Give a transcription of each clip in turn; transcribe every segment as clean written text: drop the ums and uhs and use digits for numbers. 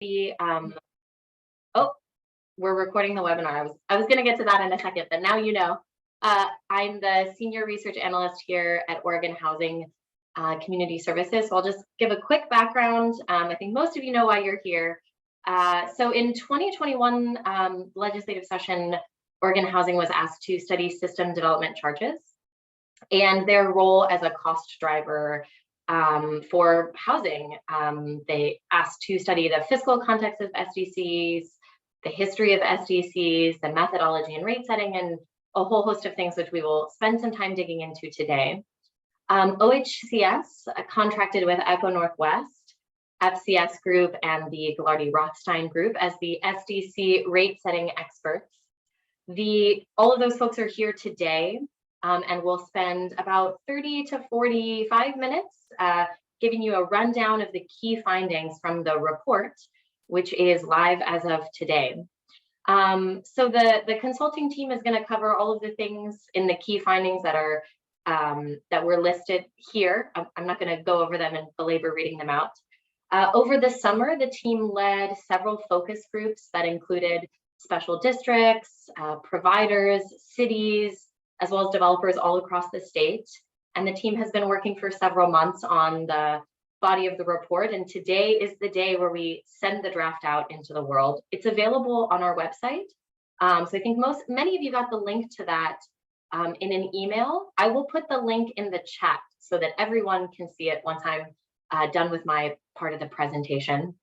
the oh, we're recording the webinar. I was going to get to that in a second, but now you know. I'm the senior research analyst here at Oregon Housing Community Services. So I'll just give a quick background. I think most of you know why you're here. So in 2021 legislative session, Oregon Housing was asked to study system development charges and their role as a cost driver for housing. They asked to study the fiscal context of SDCs, the history of SDCs, the methodology and rate setting, and a whole host of things which we will spend some time digging into today. OHCS contracted with Echo Northwest, FCS Group, and the Ghilardi Rothstein Group as the SDC rate setting experts. All of those folks are here today, and we'll spend about 30 to 45 minutes giving you a rundown of the key findings from the report, which is live as of today. So the consulting team is going to cover all of the things in the key findings that are that were listed here. I'm not going to go over them and belabor reading them out. Over the summer, the team led several focus groups that included special districts, providers, cities, as well as developers all across the state. And the team has been working for several months on the body of the report, and today is the day where we send the draft out into the world. It's available on our website. So I think many of you got the link to that in an email. I will put the link in the chat so that everyone can see it once I'm done with my part of the presentation.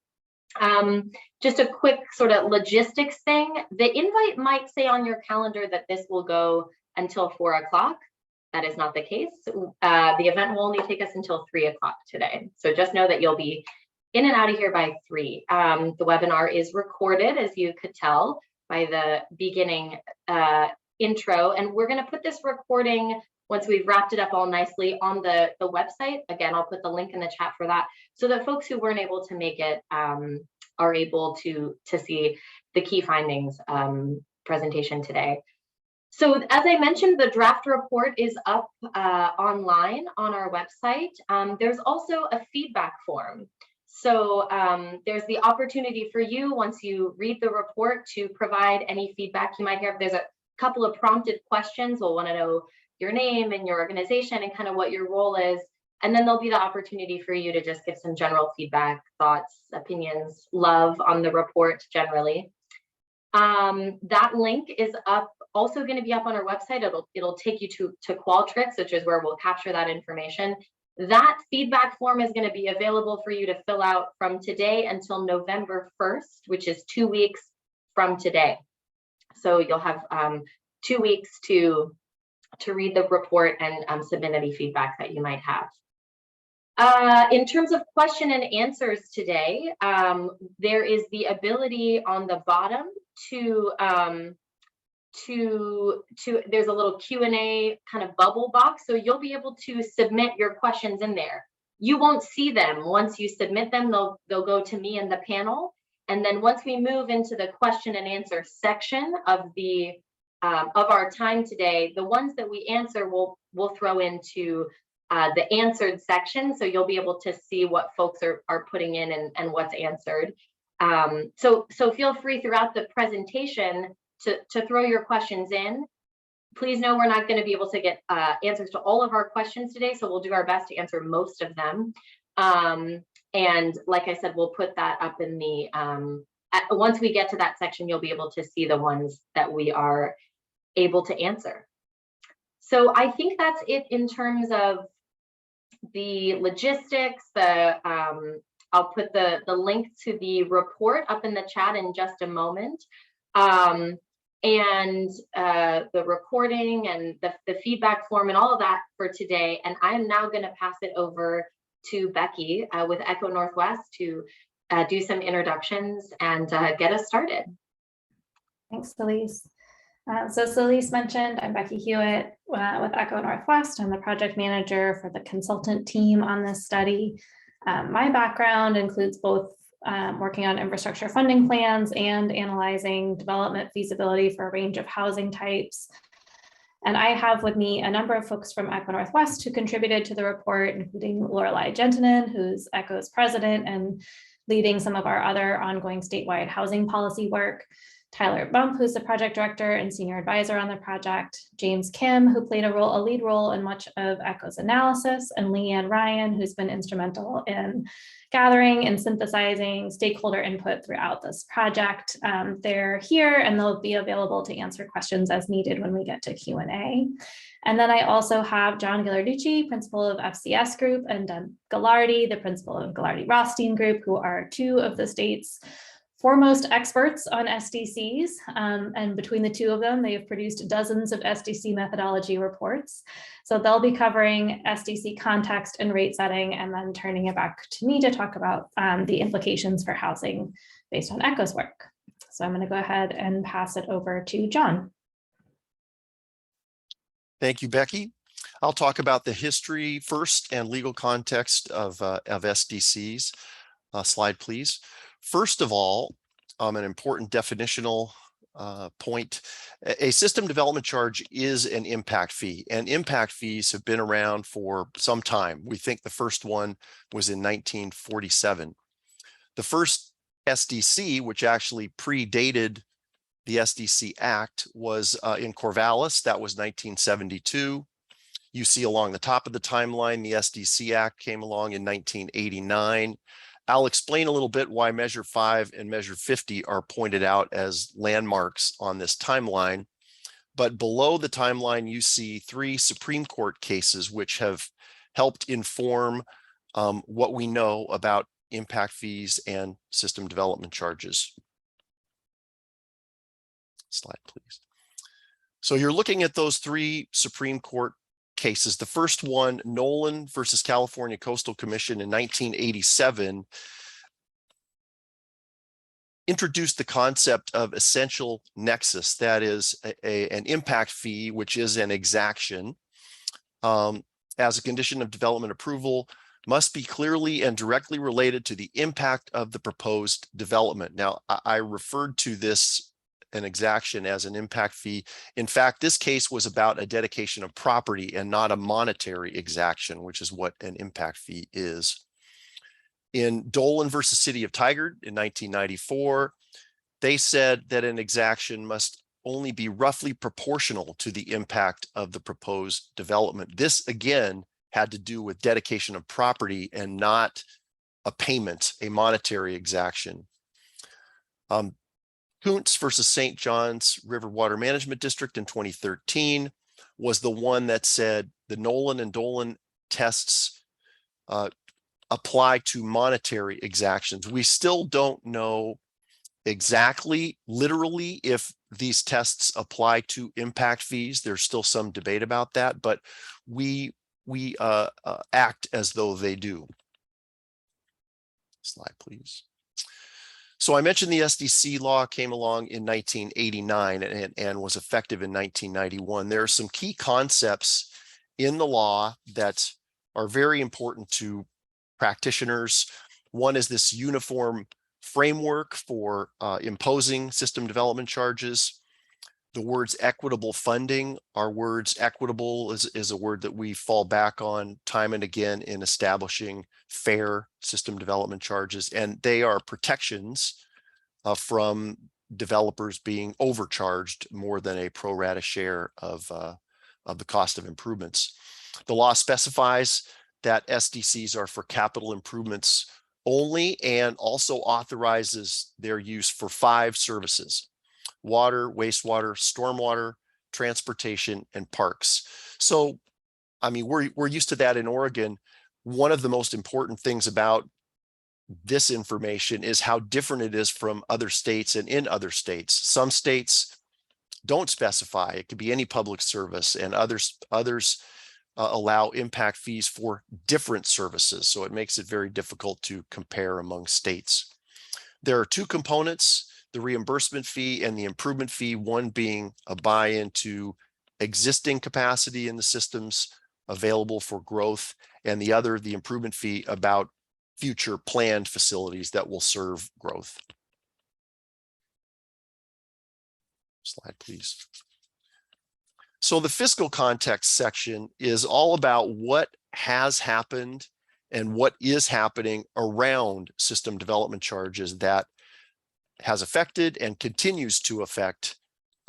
Just a quick sort of logistics thing. The invite might say on your calendar that this will go until 4 o'clock. That is not the case. The event will only take us until 3 o'clock today. So just know that you'll be in and out of here by 3. The webinar is recorded, as you could tell by the beginning intro. And we're going to put this recording, once we've wrapped it up all nicely, on the website. Again, I'll put the link in the chat for that, so that folks who weren't able to make it are able to see the key findings presentation today. So as I mentioned, the draft report is up online on our website. There's also a feedback form. So there's the opportunity for you, once you read the report, to provide any feedback you might have. There's a couple of prompted questions. We'll want to know your name and your organization and kind of what your role is. And then there'll be the opportunity for you to just give some general feedback, thoughts, opinions, love on the report generally. That link is also going to be up on our website. It'll take you to Qualtrics, which is where we'll capture that information. That feedback form is going to be available for you to fill out from today until November 1st, which is 2 weeks from today. So you'll have 2 weeks to read the report and submit any feedback that you might have. In terms of question and answers today, there is the ability on the bottom there's a little Q&A kind of bubble box, so you'll be able to submit your questions in there. You won't see them. Once you submit them, they'll go to me and the panel, and then once we move into the question and answer section of our time today, the ones that we answer we'll throw into the answered section, so you'll be able to see what folks are putting in and what's answered. So feel free throughout the presentation to throw your questions in. Please know we're not going to be able to get answers to all of our questions today, so we'll do our best to answer most of them. And like I said, we'll put that up in the, once we get to that section, you'll be able to see the ones that we are able to answer. So I think that's it in terms of the logistics. I'll put the link to the report up in the chat in just a moment. And the recording and the feedback form and all of that for today. And I am now going to pass it over to Becky with Echo Northwest to do some introductions and get us started. Thanks, Celise. So Celise mentioned, I'm Becky Hewitt with Echo Northwest. I'm the project manager for the consultant team on this study. My background includes both working on infrastructure funding plans and analyzing development feasibility for a range of housing types. And I have with me a number of folks from Echo Northwest who contributed to the report, including Lorelei Gentinen, who's Echo's president, and leading some of our other ongoing statewide housing policy work. Tyler Bump, who's the project director and senior advisor on the project, James Kim, who played a lead role in much of ECHO's analysis, and Leanne Ryan, who's been instrumental in gathering and synthesizing stakeholder input throughout this project. They're here and they'll be available to answer questions as needed when we get to Q&A. And then I also have John Ghilarducci, principal of FCS Group, and Doug Ghilardi, the principal of Ghilardi-Rothstein Group, who are two of the state's foremost experts on SDCs, and between the two of them, they have produced dozens of SDC methodology reports. So they'll be covering SDC context and rate setting, and then turning it back to me to talk about the implications for housing based on ECHO's work. So I'm going to go ahead and pass it over to John. Thank you, Becky. I'll talk about the history first and legal context of SDCs. Slide, please. First of all, an important definitional point, a system development charge is an impact fee, and impact fees have been around for some time. We think the first one was in 1947. The first SDC, which actually predated the SDC Act, was in Corvallis. That was 1972. You see along the top of the timeline, the SDC Act came along in 1989. I'll explain a little bit why Measure 5 and Measure 50 are pointed out as landmarks on this timeline. But below the timeline, you see 3 Supreme Court cases which have helped inform what we know about impact fees and system development charges. Slide, please. So you're looking at those 3 Supreme Court cases. The first one, Nolan versus California Coastal Commission in 1987, introduced the concept of essential nexus. That is an impact fee, which is an exaction, as a condition of development approval, must be clearly and directly related to the impact of the proposed development. Now, I referred to this an exaction as an impact fee. In fact, this case was about a dedication of property and not a monetary exaction, which is what an impact fee is. In Dolan versus City of Tigard in 1994, they said that an exaction must only be roughly proportional to the impact of the proposed development. This, again, had to do with dedication of property and not a payment, a monetary exaction. Kuntz versus St. John's River Water Management District in 2013 was the one that said the Nolan and Dolan tests apply to monetary exactions. We still don't know exactly, literally, if these tests apply to impact fees. There's still some debate about that, but we act as though they do. Slide, please. So I mentioned the SDC law came along in 1989 and was effective in 1991. There are some key concepts in the law that are very important to practitioners. One is this uniform framework for imposing system development charges. The words equitable funding are words. Equitable is a word that we fall back on time and again in establishing fair system development charges, and they are protections from developers being overcharged more than a pro rata share of the cost of improvements. The law specifies that SDCs are for capital improvements only, and also authorizes their use for 5 services: water, wastewater, stormwater, transportation, and parks. So, I mean, we're used to that in Oregon. One of the most important things about this information is how different it is from other states and in other states. Some states don't specify. It could be any public service, and others allow impact fees for different services. So it makes it very difficult to compare among states. There are 2 components: the reimbursement fee and the improvement fee, one being a buy-in to existing capacity in the systems available for growth, and the other, the improvement fee, about future planned facilities that will serve growth. Slide, please. So the fiscal context section is all about what has happened and what is happening around system development charges that has affected and continues to affect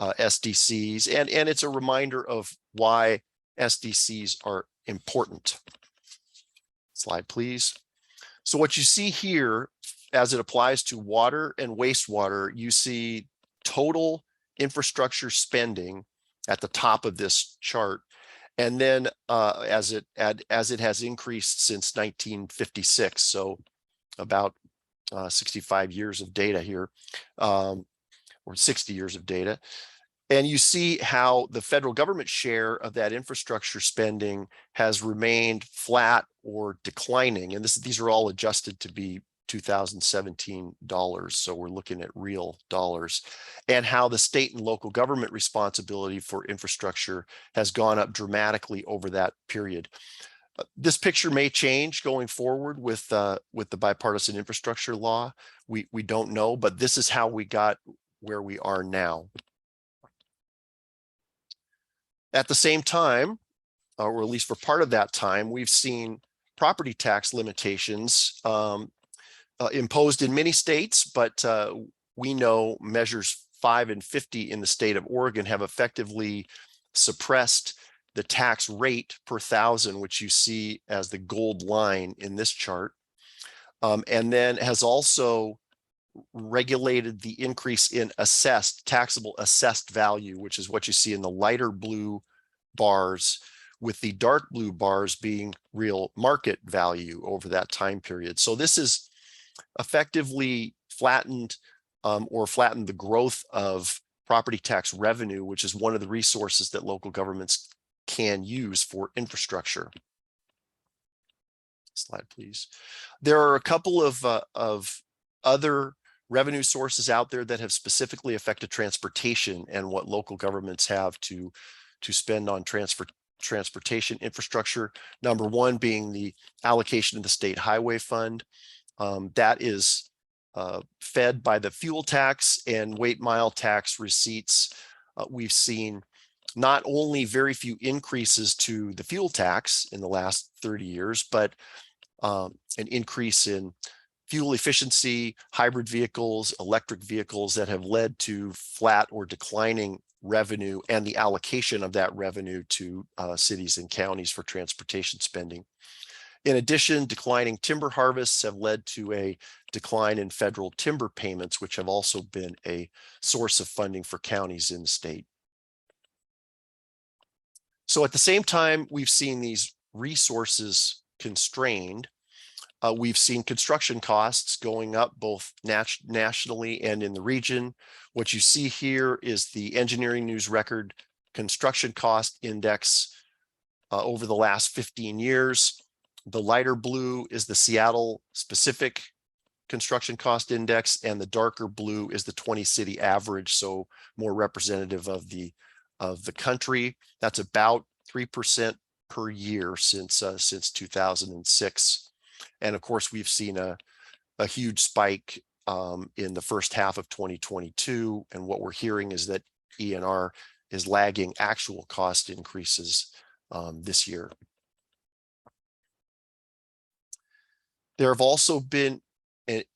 SDCs. And it's a reminder of why SDCs are important. Slide, please. So what you see here, as it applies to water and wastewater, you see total infrastructure spending at the top of this chart. And then as it has increased since 1956, so about 65 years of data here, or 60 years of data. And you see how the federal government share of that infrastructure spending has remained flat or declining. And these are all adjusted to be 2017 dollars. So we're looking at real dollars, and how the state and local government responsibility for infrastructure has gone up dramatically over that period. This picture may change going forward with the bipartisan infrastructure law. We don't know, but this is how we got where we are now. At the same time, or at least for part of that time, we've seen property tax limitations imposed in many states, but we know measures 5 and 50 in the state of Oregon have effectively suppressed the tax rate per thousand, which you see as the gold line in this chart, and then has also regulated the increase in taxable assessed value, which is what you see in the lighter blue bars, with the dark blue bars being real market value over that time period. So this is effectively flattened the growth of property tax revenue, which is one of the resources that local governments can use for infrastructure. Slide, please. There are a couple of other revenue sources out there that have specifically affected transportation and what local governments have to spend on transportation infrastructure. Number one being the allocation of the state highway fund. That is fed by the fuel tax and weight mile tax receipts. We've seen not only very few increases to the fuel tax in the last 30 years, but an increase in fuel efficiency, hybrid vehicles, electric vehicles that have led to flat or declining revenue and the allocation of that revenue to cities and counties for transportation spending. In addition, declining timber harvests have led to a decline in federal timber payments, which have also been a source of funding for counties in the state. So at the same time, we've seen these resources constrained. We've seen construction costs going up both nationally and in the region. What you see here is the Engineering News-Record construction cost index over the last 15 years. The lighter blue is the Seattle specific construction cost index, and the darker blue is the 20-city average, so more representative of the country. That's about 3% per year since 2006. And of course, we've seen a huge spike in the first half of 2022. And what we're hearing is that ENR is lagging actual cost increases this year. There have also been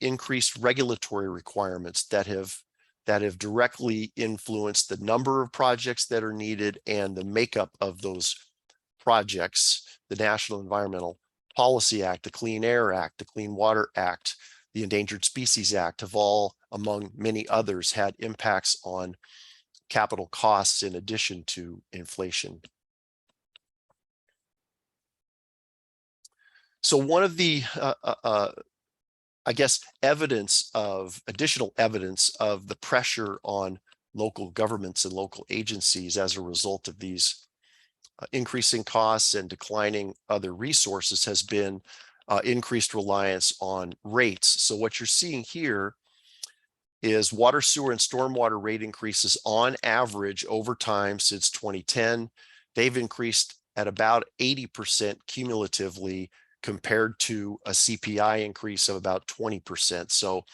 increased regulatory requirements that have directly influenced the number of projects that are needed and the makeup of those projects. The National Environmental Policy Act, the Clean Air Act, the Clean Water Act, the Endangered Species Act have all, among many others, had impacts on capital costs in addition to inflation. So one of the, I guess, additional evidence of the pressure on local governments and local agencies as a result of these increasing costs and declining other resources has been increased reliance on rates. So what you're seeing here is water, sewer, and stormwater rate increases on average over time since 2010. They've increased at about 80% cumulatively compared to a CPI increase of about 20%. So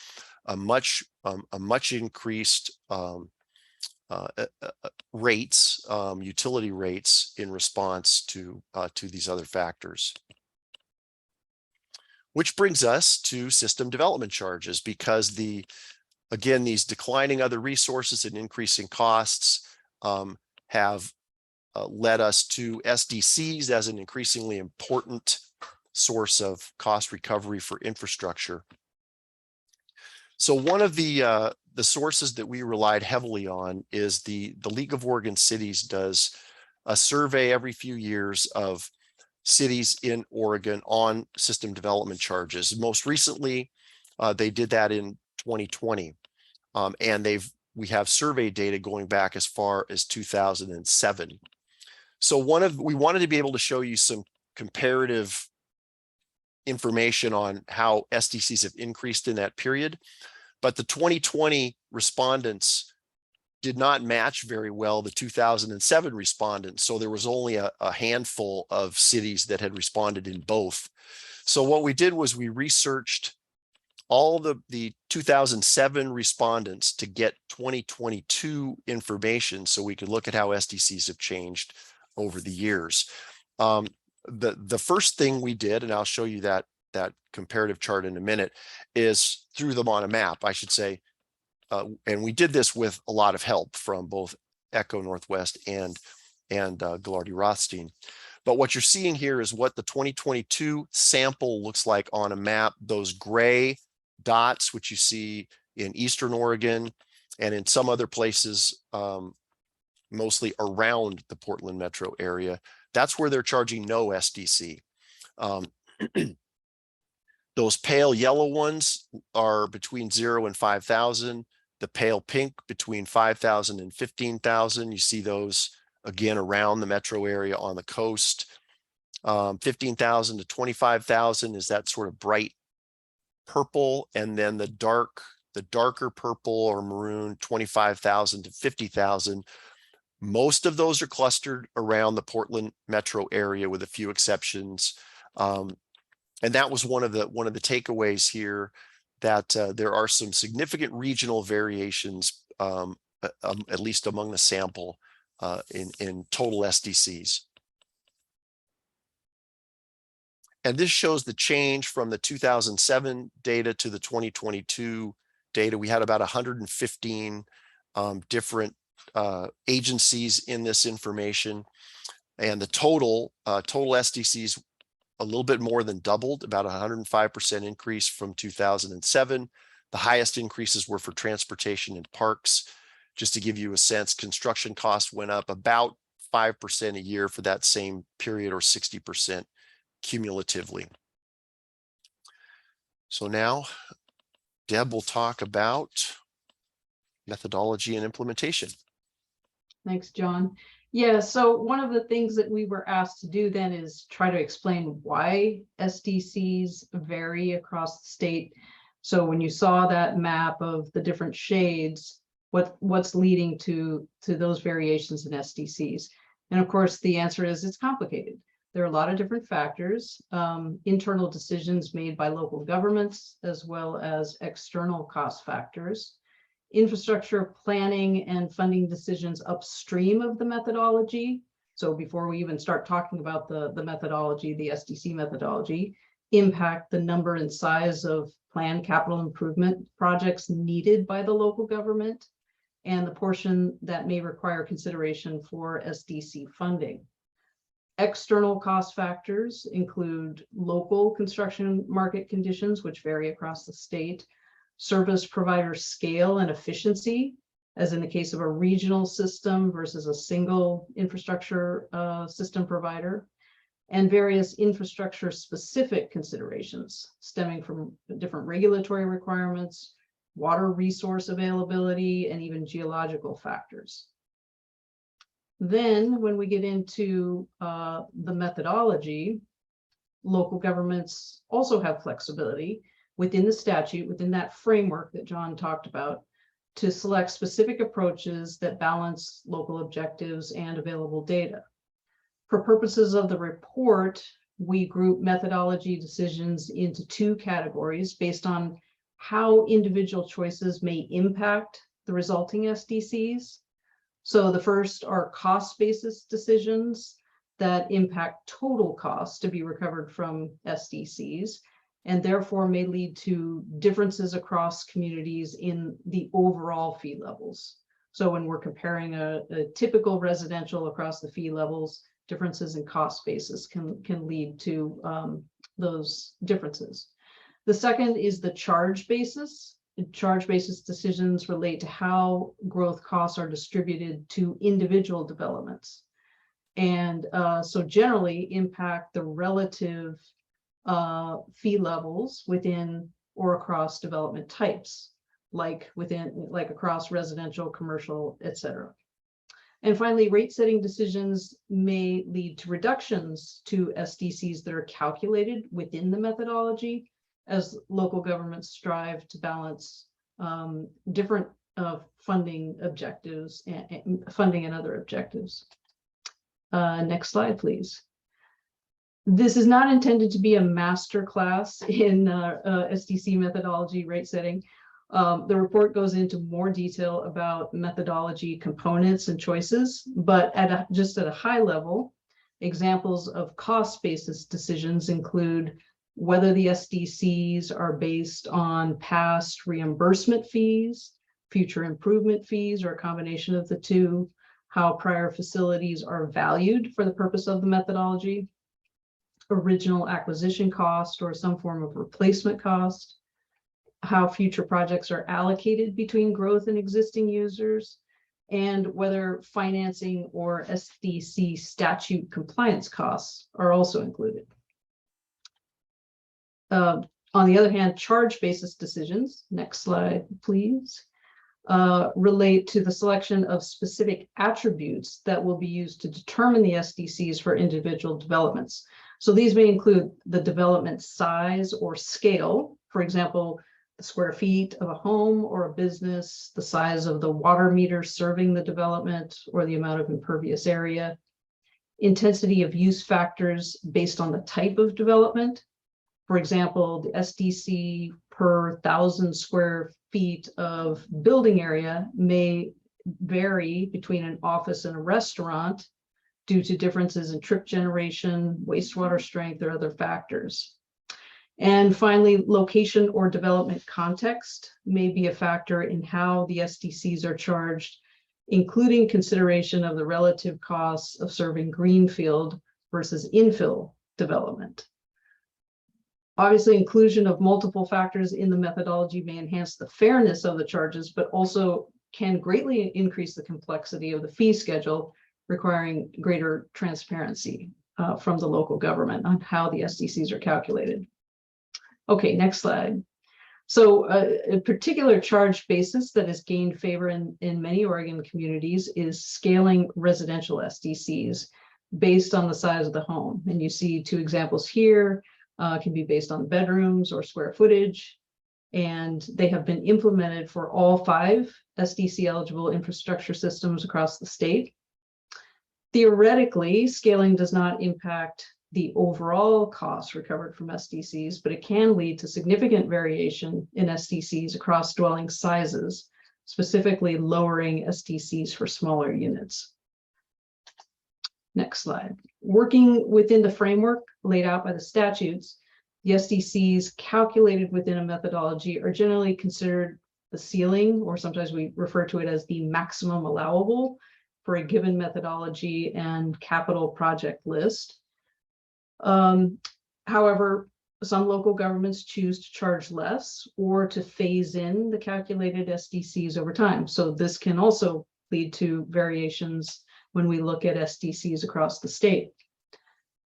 a much increased rates, utility rates in response to these other factors. Which brings us to system development charges, because again, these declining other resources and increasing costs have led us to SDCs as an increasingly important source of cost recovery for infrastructure. So one of the sources that we relied heavily on is the League of Oregon Cities does a survey every few years of cities in Oregon on system development charges. Most recently, they did that in 2020, and we have survey data going back as far as 2007. So we wanted to be able to show you some comparative information on how SDCs have increased in that period, but the 2020 respondents did not match very well the 2007 respondents. So there was only a handful of cities that had responded in both. So what we did was we researched all the 2007 respondents to get 2022 information so we could look at how SDCs have changed over the years. The first thing we did, and I'll show you that comparative chart in a minute, is threw them on a map, I should say. And we did this with a lot of help from both Echo Northwest and Ghilardi Rothstein. But what you're seeing here is what the 2022 sample looks like on a map. Those gray dots, which you see in Eastern Oregon and in some other places, mostly around the Portland metro area, that's where they're charging no SDC. Those pale yellow ones are between 0 and 5,000. The pale pink between 5,000 and 15,000. You see those again around the metro area on the coast. 15,000 to 25,000 is that sort of bright purple, and then the darker purple or maroon, 25,000 to 50,000. Most of those are clustered around the Portland metro area with a few exceptions. And that was one of the takeaways here, that there are some significant regional variations, at least among the sample in total SDCs. And this shows the change from the 2007 data to the 2022 data. We had about 115 different agencies in this information, and the total SDCs a little bit more than doubled, about 105% increase from 2007. The highest increases were for transportation and parks. Just to give you a sense, construction costs went up about 5% a year for that same period, or 60% cumulatively. So now Deb will talk about methodology and implementation. Thanks, John. Yeah, so one of the things that we were asked to do then is try to explain why SDCs vary across the state. So when you saw that map of the different shades, what's leading to those variations in SDCs? And of course, the answer is it's complicated. There are a lot of different factors, internal decisions made by local governments, as well as external cost factors, infrastructure planning and funding decisions upstream of the methodology. So before we even start talking about the methodology, the SDC methodology, impact the number and size of planned capital improvement projects needed by the local government, and the portion that may require consideration for SDC funding. External cost factors include local construction market conditions, which vary across the state, service provider scale and efficiency, as in the case of a regional system versus a single infrastructure system provider, and various infrastructure specific considerations stemming from different regulatory requirements, water resource availability, and even geological factors. Then when we get into the methodology, local governments also have flexibility within the statute, within that framework that John talked about, to select specific approaches that balance local objectives and available data. For purposes of the report, we group methodology decisions into two categories based on how individual choices may impact the resulting SDCs. So the first are cost basis decisions that impact total costs to be recovered from SDCs. and therefore may lead to differences across communities in the overall fee levels. So when we're comparing a typical residential across the fee levels, differences in cost basis can lead to those differences. The second is the charge basis. Charge basis decisions relate to how growth costs are distributed to individual developments, and so generally impact the relative fee levels within or across development types, like across residential, commercial, etc. And finally, rate setting decisions may lead to reductions to SDCs that are calculated within the methodology, as local governments strive to balance different funding objectives and funding and other objectives. Next slide, please. This is not intended to be a master class in SDC methodology rate setting. The report goes into more detail about methodology components and choices, but just at a high level, examples of cost basis decisions include whether the SDCs are based on past reimbursement fees, future improvement fees, or a combination of the two, how prior facilities are valued for the purpose of the methodology, original acquisition cost or some form of replacement cost, how future projects are allocated between growth and existing users, and whether financing or SDC statute compliance costs are also included. On the other hand, charge basis decisions, next slide, please, relate to the selection of specific attributes that will be used to determine the SDCs for individual developments. So these may include the development size or scale, for example, the square feet of a home or a business, the size of the water meter serving the development, or the amount of impervious area, intensity of use factors based on the type of development. For example, the SDC per 1,000 square feet of building area may vary between an office and a restaurant due to differences in trip generation, wastewater strength, or other factors. And finally, location or development context may be a factor in how the SDCs are charged, including consideration of the relative costs of serving greenfield versus infill development. Obviously, inclusion of multiple factors in the methodology may enhance the fairness of the charges, but also can greatly increase the complexity of the fee schedule, requiring greater transparency from the local government on how the SDCs are calculated. Okay, next slide. So a particular charge basis that has gained favor in many Oregon communities is scaling residential SDCs based on the size of the home. And you see two examples here. Can be based on bedrooms or square footage, and they have been implemented for all 5 SDC eligible infrastructure systems across the state. Theoretically, scaling does not impact the overall costs recovered from SDCs, but it can lead to significant variation in SDCs across dwelling sizes, specifically lowering SDCs for smaller units. Next slide. Working within the framework laid out by the statutes, the SDCs calculated within a methodology are generally considered the ceiling, or sometimes we refer to it as the maximum allowable for a given methodology and capital project list. However, some local governments choose to charge less or to phase in the calculated SDCs over time. So this can also lead to variations when we look at SDCs across the state.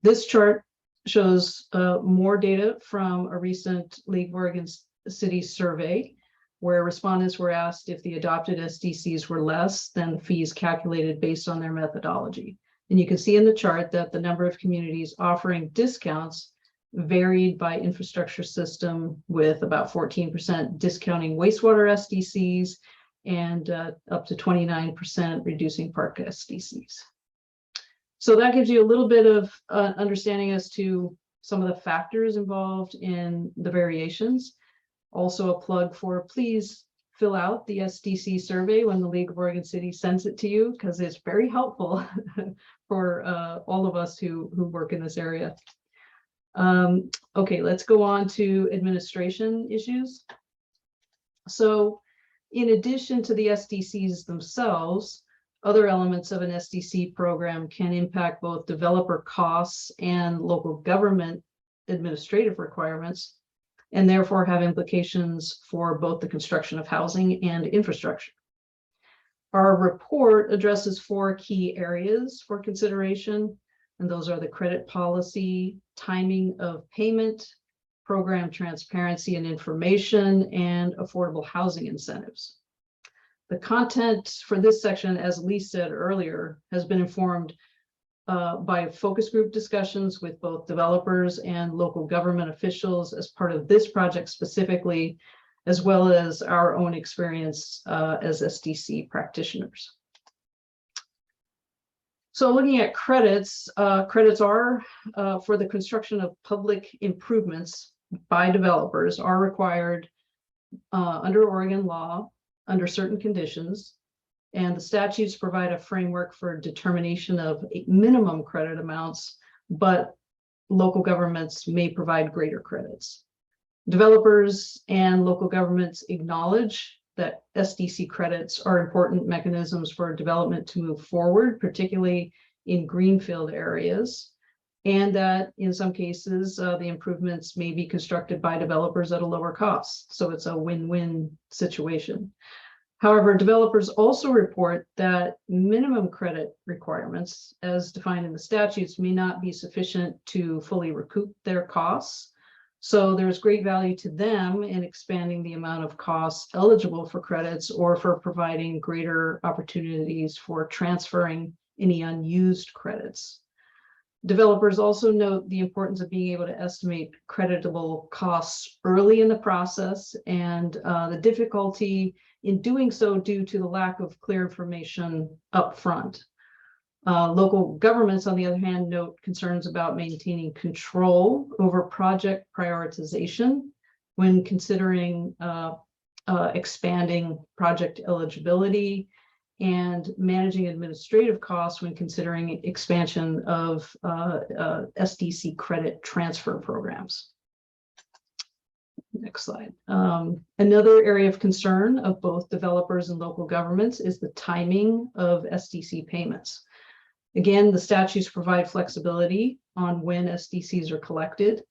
This chart shows more data from a recent League of Oregon Cities survey, where respondents were asked if the adopted SDCs were less than the fees calculated based on their methodology. And you can see in the chart that the number of communities offering discounts varied by infrastructure system, with about 14% discounting wastewater SDCs and up to 29% reducing park SDCs. So that gives you a little bit of understanding as to some of the factors involved in the variations. Also a plug for, please fill out the SDC survey when the League of Oregon Cities sends it to you, because it's very helpful for all of us who work in this area. Okay, let's go on to administration issues. So in addition to the SDCs themselves, other elements of an SDC program can impact both developer costs and local government administrative requirements, and therefore have implications for both the construction of housing and infrastructure. Our report addresses 4 key areas for consideration, and those are the credit policy, timing of payment, program transparency and information, and affordable housing incentives. The content for this section, as Elise said earlier, has been informed by focus group discussions with both developers and local government officials as part of this project specifically, as well as our own experience as SDC practitioners. So looking at credits, credits are for the construction of public improvements by developers are required under Oregon law under certain conditions, and the statutes provide a framework for determination of minimum credit amounts, but local governments may provide greater credits. Developers and local governments acknowledge that SDC credits are important mechanisms for development to move forward, particularly in greenfield areas, and that in some cases, the improvements may be constructed by developers at a lower cost. So it's a win-win situation. However, developers also report that minimum credit requirements, as defined in the statutes, may not be sufficient to fully recoup their costs. So there's great value to them in expanding the amount of costs eligible for credits or for providing greater opportunities for transferring any unused credits. Developers also note the importance of being able to estimate creditable costs early in the process, and the difficulty in doing so due to the lack of clear information up front. Local governments, on the other hand, note concerns about maintaining control over project prioritization when considering expanding project eligibility and managing administrative costs when considering expansion of SDC credit transfer programs. Next slide. Another area of concern of both developers and local governments is the timing of SDC payments. Again, the statutes provide flexibility on when SDCs are collected.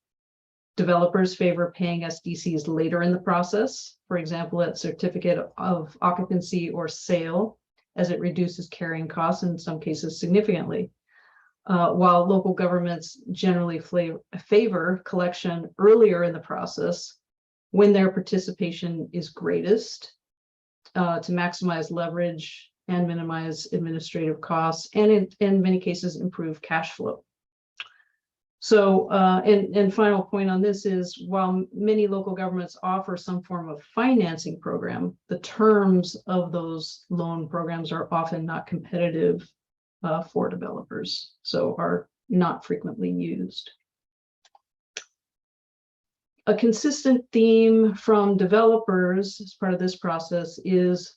Developers favor paying SDCs later in the process, for example, at certificate of occupancy or sale, as it reduces carrying costs in some cases significantly. While local governments generally favor collection earlier in the process when their participation is greatest, to maximize leverage and minimize administrative costs, and in many cases improve cash flow. So, and final point on this is, while many local governments offer some form of financing program, the terms of those loan programs are often not competitive for developers, so are not frequently used. A consistent theme from developers as part of this process is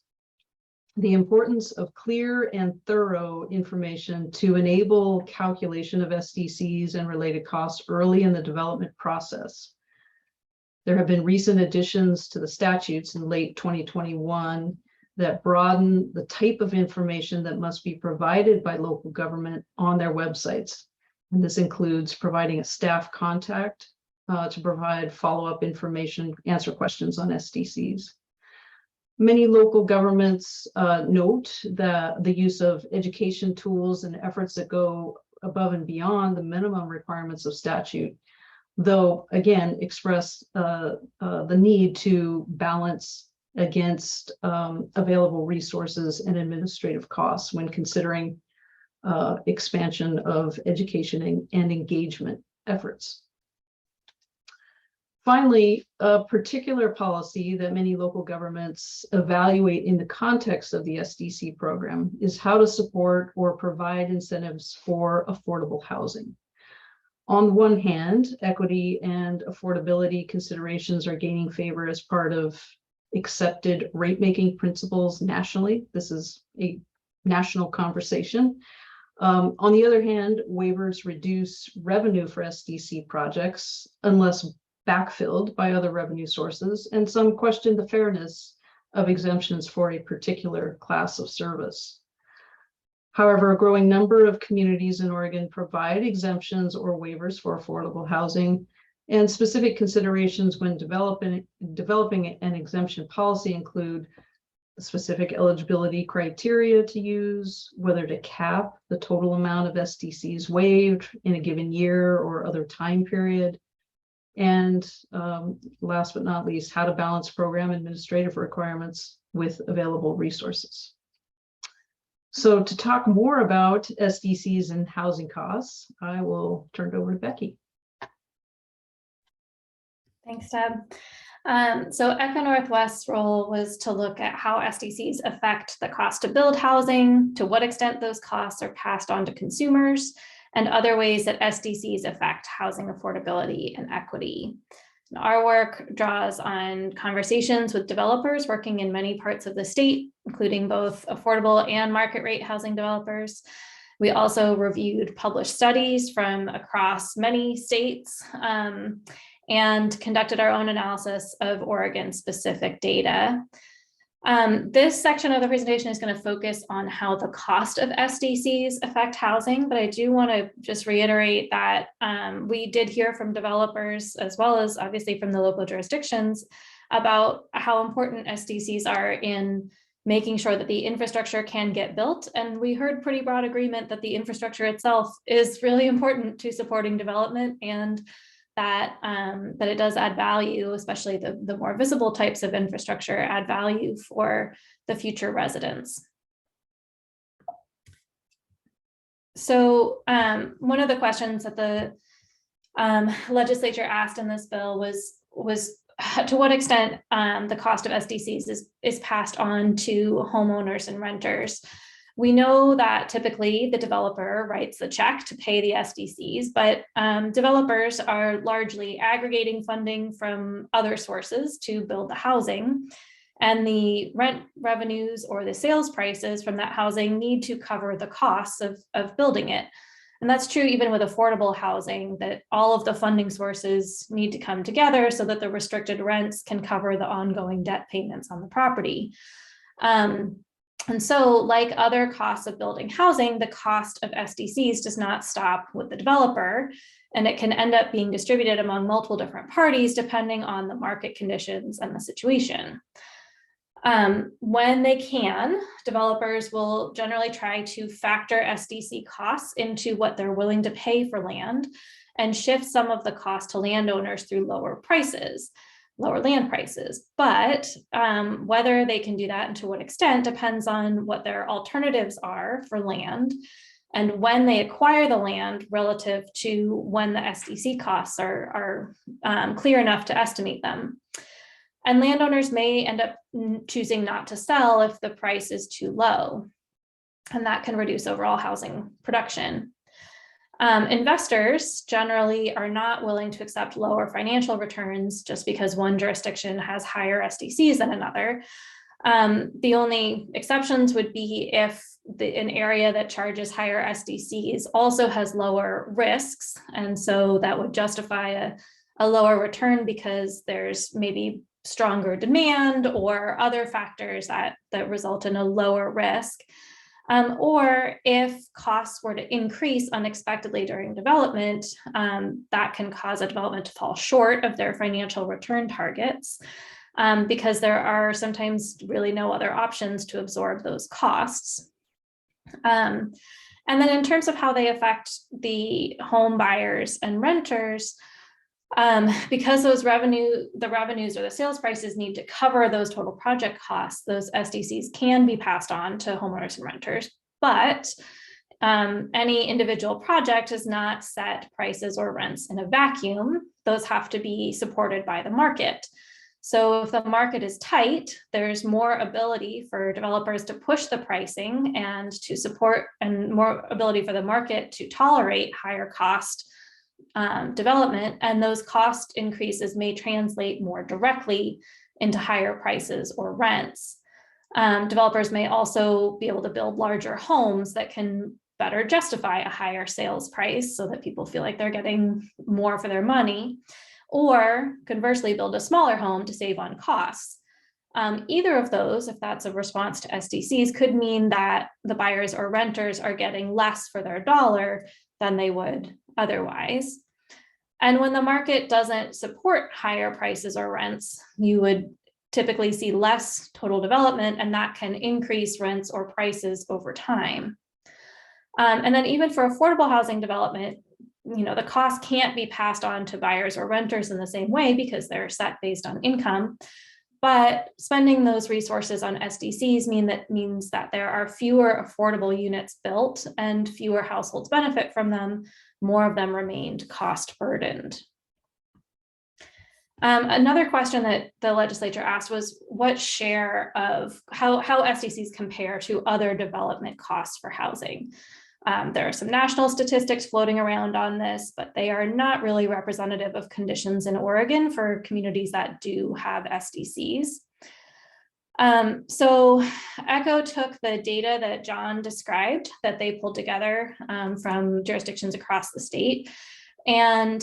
the importance of clear and thorough information to enable calculation of SDCs and related costs early in the development process. There have been recent additions to the statutes in late 2021 that broaden the type of information that must be provided by local government on their websites. And this includes providing a staff contact to provide follow-up information, answer questions on SDCs. Many local governments note that the use of education tools and efforts that go above and beyond the minimum requirements of statute, though again express the need to balance against available resources and administrative costs when considering expansion of education and engagement efforts. Finally, a particular policy that many local governments evaluate in the context of the SDC program is how to support or provide incentives for affordable housing. On the one hand, equity and affordability considerations are gaining favor as part of accepted rate-making principles nationally. This is a national conversation. On the other hand, waivers reduce revenue for SDC projects unless backfilled by other revenue sources, and some question the fairness of exemptions for a particular class of service. However, a growing number of communities in Oregon provide exemptions or waivers for affordable housing, and specific considerations when developing an exemption policy include specific eligibility criteria to use, whether to cap the total amount of SDCs waived in a given year or other time period, and last but not least, how to balance program administrative requirements with available resources. So to talk more about SDCs and housing costs, I will turn it over to Becky. Thanks, Deb. So Echo Northwest's role was to look at how SDCs affect the cost to build housing, to what extent those costs are passed on to consumers, and other ways that SDCs affect housing affordability and equity. Our work draws on conversations with developers working in many parts of the state, including both affordable and market rate housing developers. We also reviewed published studies from across many states and conducted our own analysis of Oregon-specific data. This section of the presentation is going to focus on how the cost of SDCs affect housing, but I do want to just reiterate that we did hear from developers, as well as obviously from the local jurisdictions, about how important SDCs are in making sure that the infrastructure can get built. And we heard pretty broad agreement that the infrastructure itself is really important to supporting development, and that it does add value, especially the more visible types of infrastructure add value for the future residents. So one of the questions that the legislature asked in this bill was to what extent the cost of SDCs is passed on to homeowners and renters. We know that typically the developer writes the check to pay the SDCs, but developers are largely aggregating funding from other sources to build the housing, and the rent revenues or the sales prices from that housing need to cover the costs of building it. And that's true even with affordable housing, that all of the funding sources need to come together so that the restricted rents can cover the ongoing debt payments on the property. And so, like other costs of building housing, the cost of SDCs does not stop with the developer, and it can end up being distributed among multiple different parties depending on the market conditions and the situation. When they can, developers will generally try to factor SDC costs into what they're willing to pay for land and shift some of the cost to landowners through lower land prices. But whether they can do that and to what extent depends on what their alternatives are for land and when they acquire the land relative to when the SDC costs are clear enough to estimate them. And landowners may end up choosing not to sell if the price is too low, and that can reduce overall housing production. Investors generally are not willing to accept lower financial returns just because one jurisdiction has higher SDCs than another. The only exceptions would be if an area that charges higher SDCs also has lower risks, and so that would justify a lower return because there's maybe stronger demand or other factors that result in a lower risk. Or if costs were to increase unexpectedly during development, that can cause a development to fall short of their financial return targets because there are sometimes really no other options to absorb those costs. And then in terms of how they affect the home buyers and renters, because the revenues or the sales prices need to cover those total project costs, those SDCs can be passed on to homeowners and renters, but any individual project does not set prices or rents in a vacuum. Those have to be supported by the market. So if the market is tight, there's more ability for developers to push the pricing and to support, and more ability for the market to tolerate higher cost development, and those cost increases may translate more directly into higher prices or rents. Developers may also be able to build larger homes that can better justify a higher sales price so that people feel like they're getting more for their money, or conversely build a smaller home to save on costs. Either of those, if that's a response to SDCs, could mean that the buyers or renters are getting less for their dollar than they would otherwise. And when the market doesn't support higher prices or rents, you would typically see less total development, and that can increase rents or prices over time. And then even for affordable housing development, the cost can't be passed on to buyers or renters in the same way because they're set based on income. But spending those resources on SDCs means that there are fewer affordable units built and fewer households benefit from them. More of them remained cost burdened. Another question that the legislature asked was what share of how SDCs compare to other development costs for housing. There are some national statistics floating around on this, but they are not really representative of conditions in Oregon for communities that do have SDCs. So ECHO took the data that John described that they pulled together from jurisdictions across the state and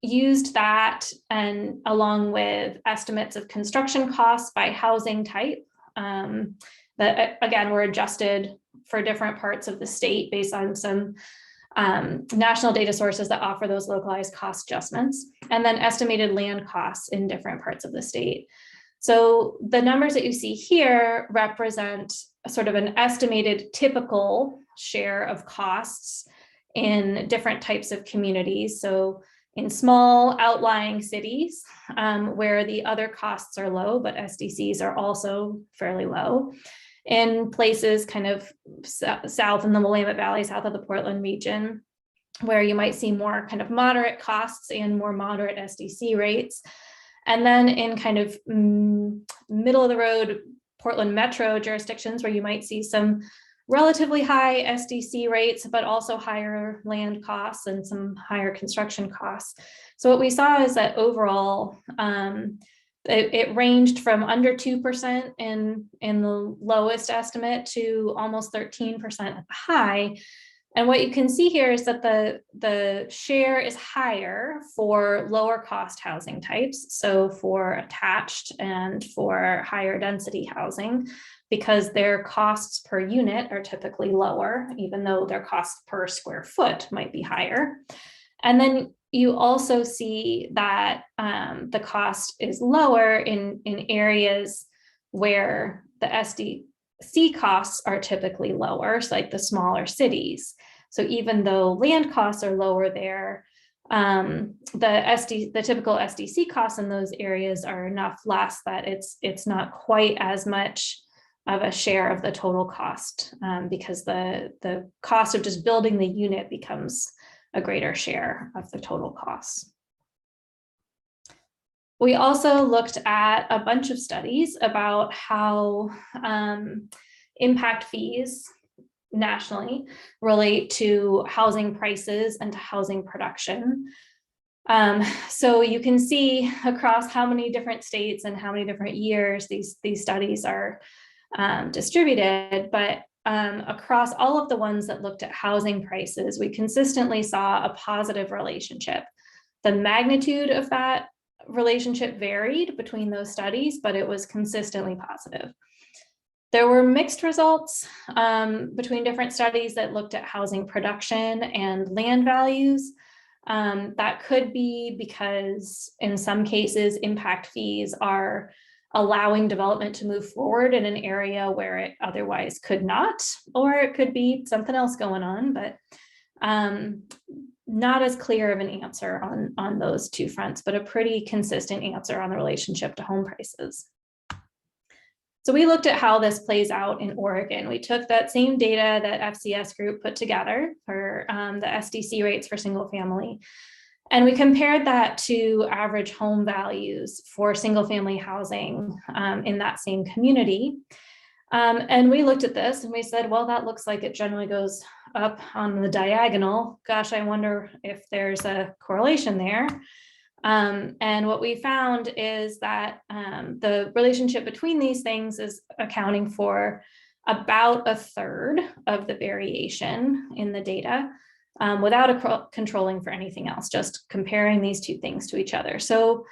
used that, and along with estimates of construction costs by housing type that again were adjusted for different parts of the state based on some national data sources that offer those localized cost adjustments, and then estimated land costs in different parts of the state. So the numbers that you see here represent sort of an estimated typical share of costs in different types of communities. So in small outlying cities where the other costs are low, but SDCs are also fairly low. In places kind of south in the Willamette Valley, south of the Portland region, where you might see more kind of moderate costs and more moderate SDC rates. And then in kind of middle of the road Portland metro jurisdictions where you might see some relatively high SDC rates, but also higher land costs and some higher construction costs. So what we saw is that overall, it ranged from under 2% in the lowest estimate to almost 13% at the high. And what you can see here is that the share is higher for lower cost housing types. So for attached and for higher density housing, because their costs per unit are typically lower, even though their cost per square foot might be higher. And then you also see that the cost is lower in areas where the SDC costs are typically lower, so like the smaller cities. So even though land costs are lower there, the typical SDC costs in those areas are enough less that it's not quite as much of a share of the total cost because the cost of just building the unit becomes a greater share of the total costs. We also looked at a bunch of studies about how impact fees nationally relate to housing prices and to housing production. So you can see across how many different states and how many different years these studies are distributed, but across all of the ones that looked at housing prices, we consistently saw a positive relationship. The magnitude of that relationship varied between those studies, but it was consistently positive. There were mixed results between different studies that looked at housing production and land values. That could be because in some cases, impact fees are allowing development to move forward in an area where it otherwise could not, or it could be something else going on, but not as clear of an answer on those two fronts, but a pretty consistent answer on the relationship to home prices. So we looked at how this plays out in Oregon. We took that same data that FCS Group put together for the SDC rates for single family, and we compared that to average home values for single family housing in that same community. And we looked at this and we said, well, that looks like it generally goes up on the diagonal. Gosh, I wonder if there's a correlation there. And what we found is that the relationship between these things is accounting for about a third of the variation in the data without controlling for anything else, just comparing these two things to each other. So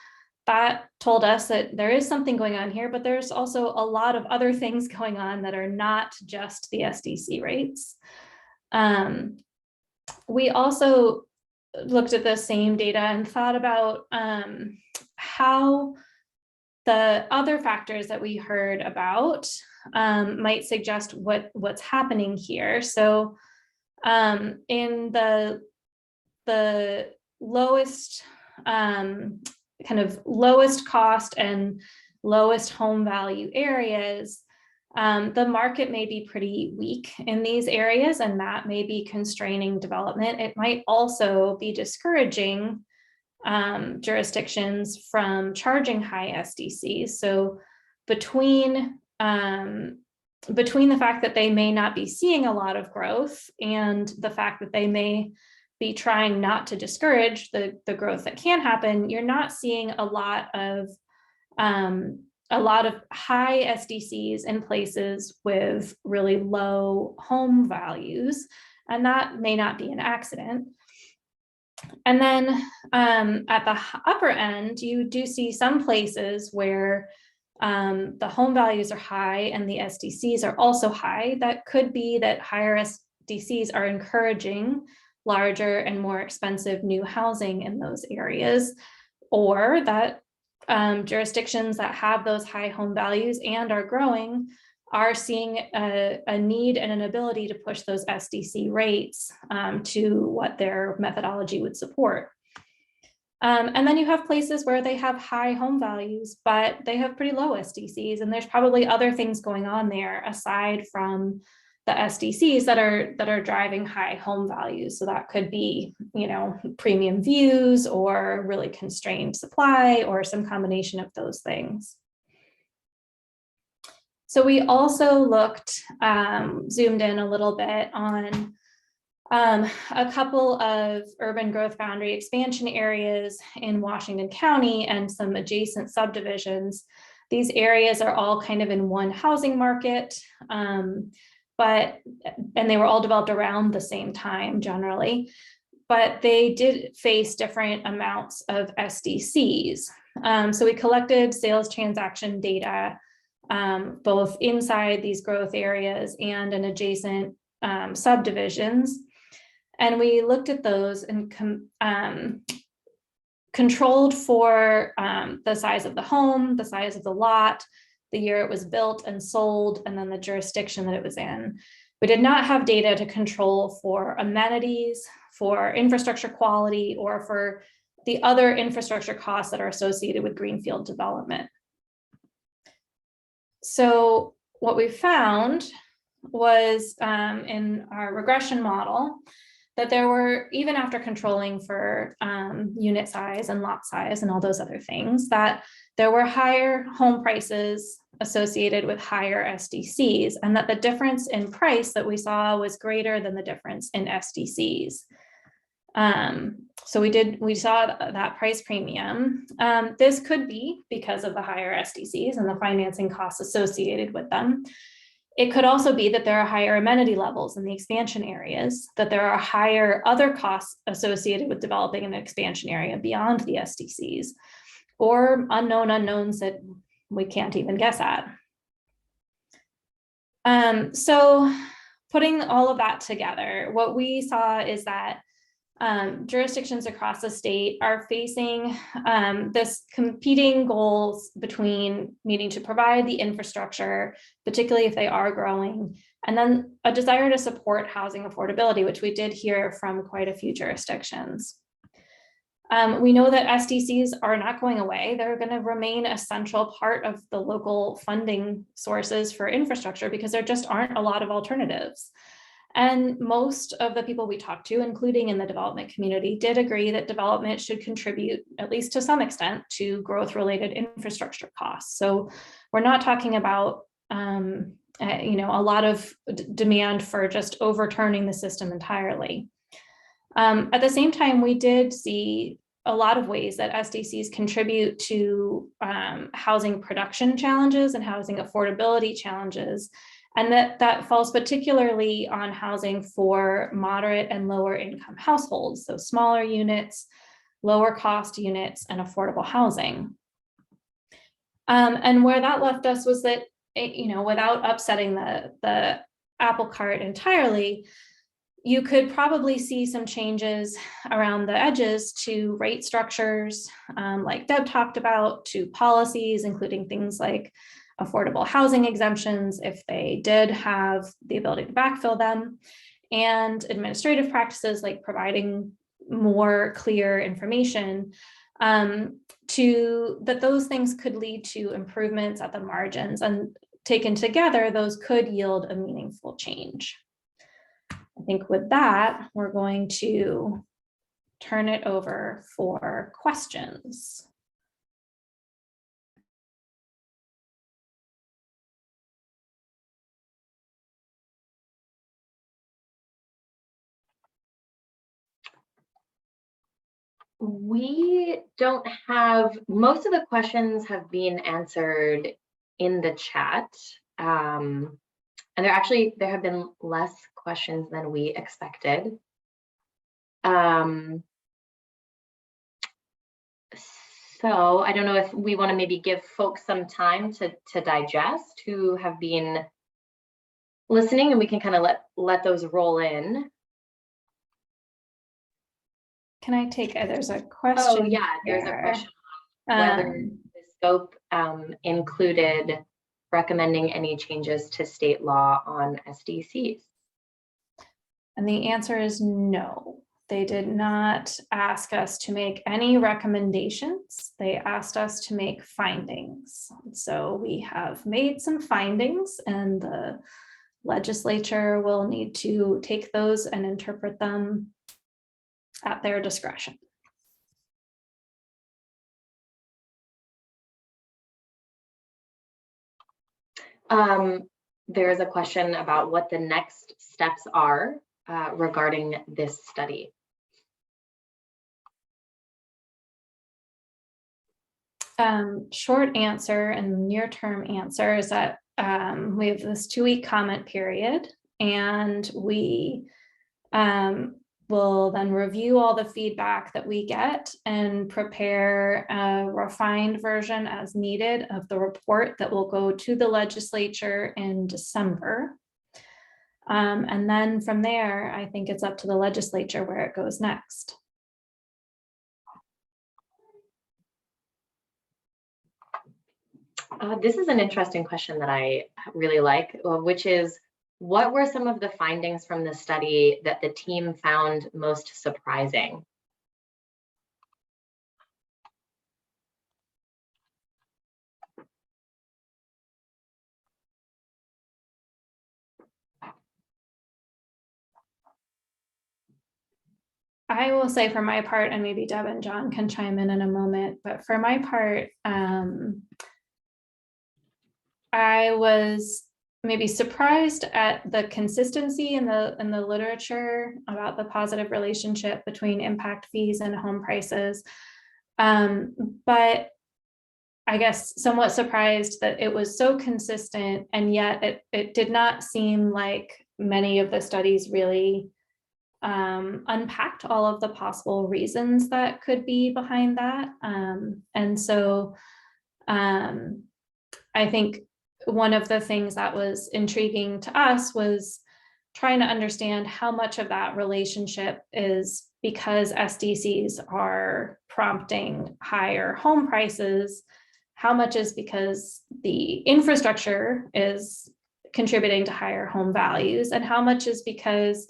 that told us that there is something going on here, but there's also a lot of other things going on that are not just the SDC rates. We also looked at the same data and thought about how the other factors that we heard about might suggest what's happening here. So in the lowest kind of lowest cost and lowest home value areas, the market may be pretty weak in these areas, and that may be constraining development. It might also be discouraging jurisdictions from charging high SDCs. So between the fact that they may not be seeing a lot of growth and the fact that they may be trying not to discourage the growth that can happen, you're not seeing a lot of high SDCs in places with really low home values, and that may not be an accident. And then at the upper end, you do see some places where the home values are high and the SDCs are also high. That could be that higher SDCs are encouraging larger and more expensive new housing in those areas, or that jurisdictions that have those high home values and are growing are seeing a need and an ability to push those SDC rates to what their methodology would support. And then you have places where they have high home values, but they have pretty low SDCs, and there's probably other things going on there aside from the SDCs that are driving high home values. So that could be, premium views or really constrained supply or some combination of those things. So we also looked, zoomed in a little bit on a couple of urban growth boundary expansion areas in Washington County and some adjacent subdivisions. These areas are all kind of in one housing market, and they were all developed around the same time generally, but they did face different amounts of SDCs. So we collected sales transaction data both inside these growth areas and in adjacent subdivisions. And we looked at those and controlled for the size of the home, the size of the lot, the year it was built and sold, and then the jurisdiction that it was in. We did not have data to control for amenities, for infrastructure quality, or for the other infrastructure costs that are associated with greenfield development. So what we found was in our regression model that there were, even after controlling for unit size and lot size and all those other things, that there were higher home prices associated with higher SDCs, and that the difference in price that we saw was greater than the difference in SDCs. So we saw that price premium. This could be because of the higher SDCs and the financing costs associated with them. It could also be that there are higher amenity levels in the expansion areas, that there are higher other costs associated with developing an expansion area beyond the SDCs, or unknown unknowns that we can't even guess at. So putting all of that together, what we saw is that jurisdictions across the state are facing this competing goals between needing to provide the infrastructure, particularly if they are growing, and then a desire to support housing affordability, which we did hear from quite a few jurisdictions. We know that SDCs are not going away. They're going to remain a central part of the local funding sources for infrastructure because there just aren't a lot of alternatives. And most of the people we talked to, including in the development community, did agree that development should contribute, at least to some extent, to growth-related infrastructure costs. So we're not talking about a lot of demand for just overturning the system entirely. At the same time, we did see a lot of ways that SDCs contribute to housing production challenges and housing affordability challenges. And that falls particularly on housing for moderate and lower income households, so smaller units, lower cost units, and affordable housing. And where that left us was that, without upsetting the apple cart entirely, you could probably see some changes around the edges to rate structures, like Deb talked about, to policies, including things like affordable housing exemptions, if they did have the ability to backfill them, and administrative practices like providing more clear information, that those things could lead to improvements at the margins, and taken together, those could yield a meaningful change. I think with that, we're going to turn it over for questions. We don't have, most of the questions have been answered in the chat. And there have been less questions than we expected. So I don't know if we want to maybe give folks some time to digest who have been listening, and we can kind of let those roll in. Can I take there's a question. Oh yeah, there's a question on whether the scope included recommending any changes to state law on SDCs. And the answer is no. They did not ask us to make any recommendations. They asked us to make findings. So we have made some findings, and the legislature will need to take those and interpret them at their discretion. There's a question about what the next steps are regarding this study. Short answer and near-term answer is that we have this 2-week comment period, and we will then review all the feedback that we get and prepare a refined version as needed of the report that will go to the legislature in December. And then from there, I think it's up to the legislature where it goes next. This is an interesting question that I really like, which is, what were some of the findings from the study that the team found most surprising? I will say for my part, and maybe Deb and John can chime in a moment, but for my part, I was maybe surprised at the consistency in the literature about the positive relationship between impact fees and home prices. But I guess somewhat surprised that it was so consistent, and yet it did not seem like many of the studies really unpacked all of the possible reasons that could be behind that. And so I think one of the things that was intriguing to us was trying to understand how much of that relationship is because SDCs are prompting higher home prices, how much is because the infrastructure is contributing to higher home values, and how much is because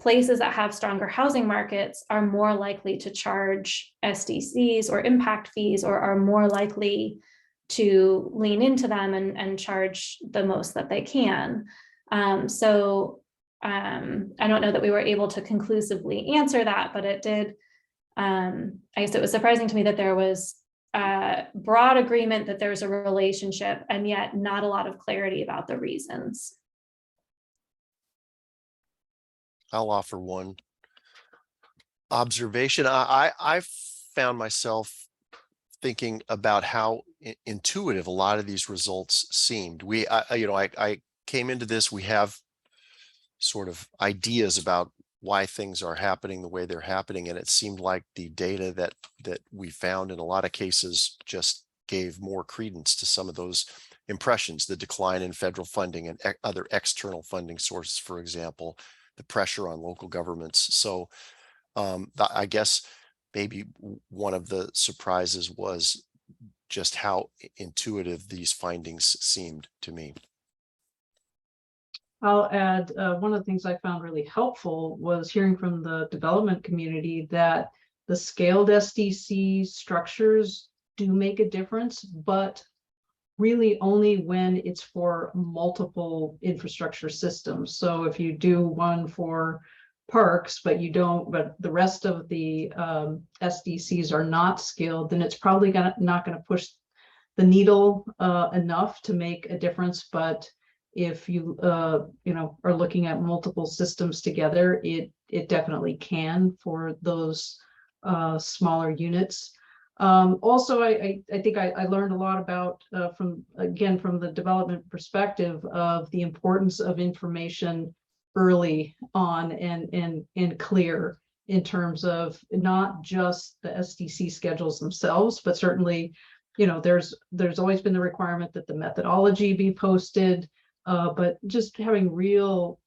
places that have stronger housing markets are more likely to charge SDCs or impact fees, or are more likely to lean into them and charge the most that they can. So I don't know that we were able to conclusively answer that, but it did, I guess it was surprising to me that there was broad agreement that there's a relationship, and yet not a lot of clarity about the reasons. I'll offer one observation. I found myself thinking about how intuitive a lot of these results seemed. I came into this, we have sort of ideas about why things are happening the way they're happening. And it seemed like the data that we found in a lot of cases just gave more credence to some of those impressions, the decline in federal funding and other external funding sources, for example, the pressure on local governments. So I guess maybe one of the surprises was just how intuitive these findings seemed to me. I'll add, one of the things I found really helpful was hearing from the development community that the scaled SDC structures do make a difference, but really only when it's for multiple infrastructure systems. So if you do one for parks, but the rest of the SDCs are not scaled, then it's probably not going to push the needle enough to make a difference. But if you are looking at multiple systems together, it definitely can for those smaller units. Also, I think I learned a lot about from the development perspective of the importance of information early on and clear in terms of not just the SDC schedules themselves, but certainly, there's always been the requirement that the methodology be posted. But just having real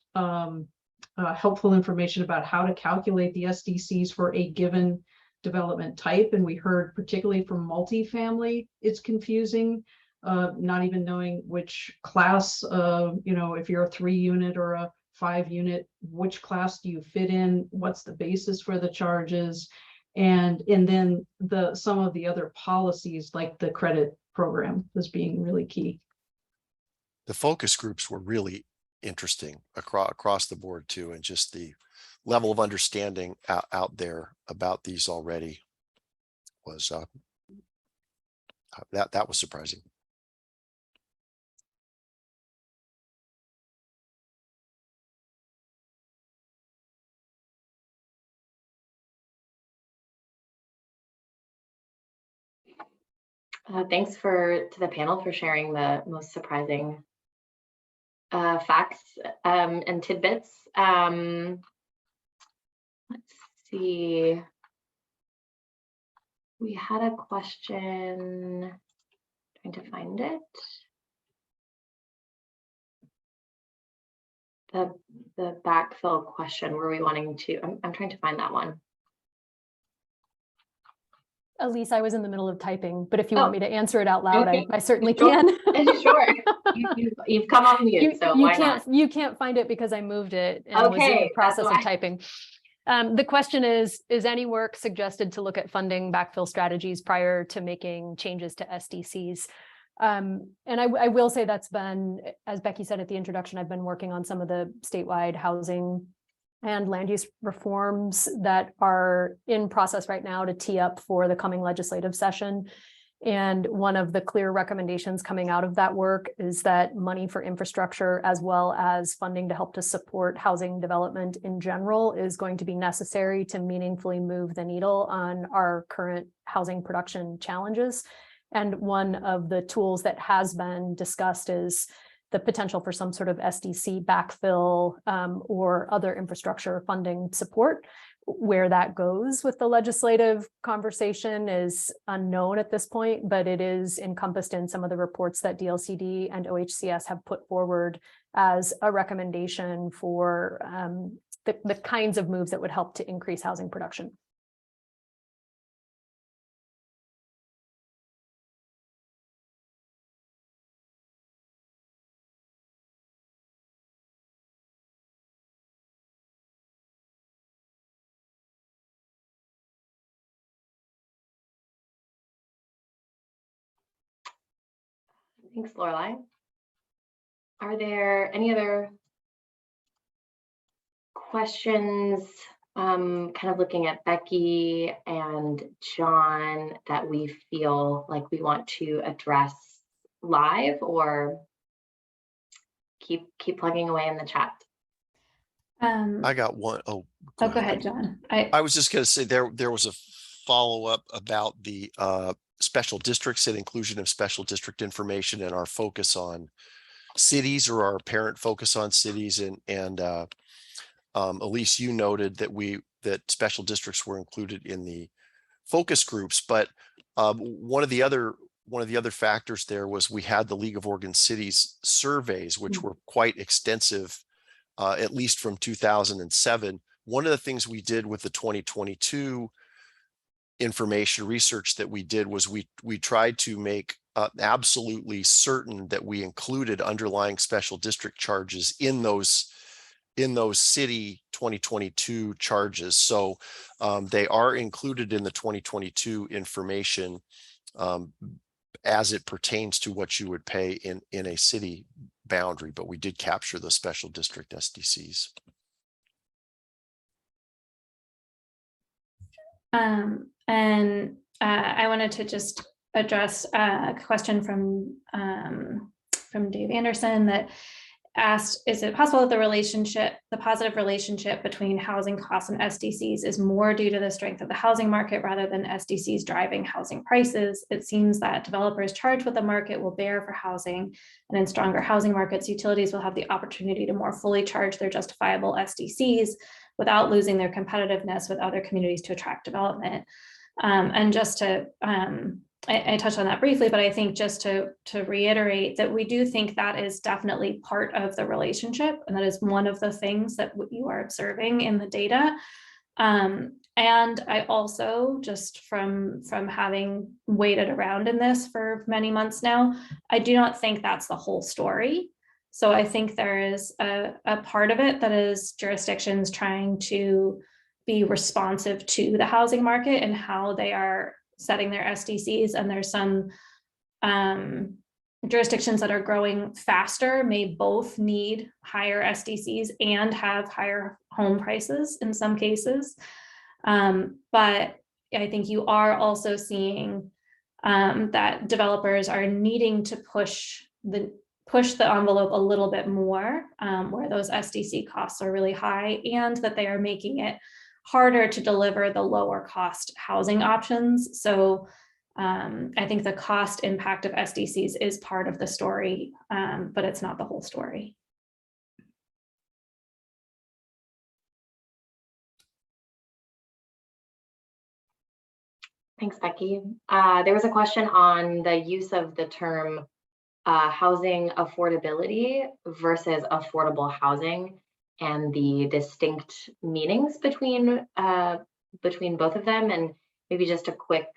helpful information about how to calculate the SDCs for a given development type. And we heard particularly from multifamily, it's confusing, not even knowing which class, if you're a 3-unit or a 5-unit, which class do you fit in? What's the basis for the charges? And then some of the other policies like the credit program as being really key. The focus groups were really interesting across the board too, and just the level of understanding out there about these already was that was surprising. Thanks to the panel for sharing the most surprising facts and tidbits. Let's see. We had a question, trying to find it. The backfill question, were we wanting to, I'm trying to find that one. Elise, I was in the middle of typing, but if you want me to answer it out loud, Okay. I certainly Sure. can. Sure. You've come off mute, so why not? You can't find it because I moved it and was in the process of typing. The question is any work suggested to look at funding backfill strategies prior to making changes to SDCs? And I will say that's been, as Becky said at the introduction, I've been working on some of the statewide housing and land use reforms that are in process right now to tee up for the coming legislative session. And one of the clear recommendations coming out of that work is that money for infrastructure, as well as funding to help to support housing development in general, is going to be necessary to meaningfully move the needle on our current housing production challenges. And one of the tools that has been discussed is the potential for some sort of SDC backfill or other infrastructure funding support. Where that goes with the legislative conversation is unknown at this point, but it is encompassed in some of the reports that DLCD and OHCS have put forward as a recommendation for the kinds of moves that would help to increase housing production. Thanks, Lorelai. Are there any other questions, kind of looking at Becky and John, that we feel like we want to address live, or keep plugging away in the chat? I got one. Go ahead, John. I was just going to say there was a follow-up about the special districts and inclusion of special district information and our focus on cities or our apparent focus on cities, and Elise, you noted that special districts were included in the focus groups, but one of the other factors there was we had the League of Oregon Cities surveys, which were quite extensive, at least from 2007. One of the things we did with the 2022 information research that we did was we tried to make absolutely certain that we included underlying special district charges in those city 2022 charges. So they are included in the 2022 information as it pertains to what you would pay in a city boundary, but we did capture the special district SDCs. I wanted to just address a question from Dave Anderson that asked, is it possible that the positive relationship between housing costs and SDCs is more due to the strength of the housing market rather than SDCs driving housing prices? It seems that developers charge what the market will bear for housing, and in stronger housing markets, utilities will have the opportunity to more fully charge their justifiable SDCs without losing their competitiveness with other communities to attract development. And just to, I touched on that briefly, but I think just to reiterate that we do think that is definitely part of the relationship, and that is one of the things that you are observing in the data. And I also, just from having waited around in this for many months now, I do not think that's the whole story. So I think there is a part of it that is jurisdictions trying to be responsive to the housing market and how they are setting their SDCs, and there's some jurisdictions that are growing faster may both need higher SDCs and have higher home prices in some cases. But I think you are also seeing that developers are needing to push the envelope a little bit more, where those SDC costs are really high, and that they are making it harder to deliver the lower cost housing options. So I think the cost impact of SDCs is part of the story, but it's not the whole story. Thanks, Becky. There was a question on the use of the term housing affordability versus affordable housing, and the distinct meanings between both of them, and maybe just a quick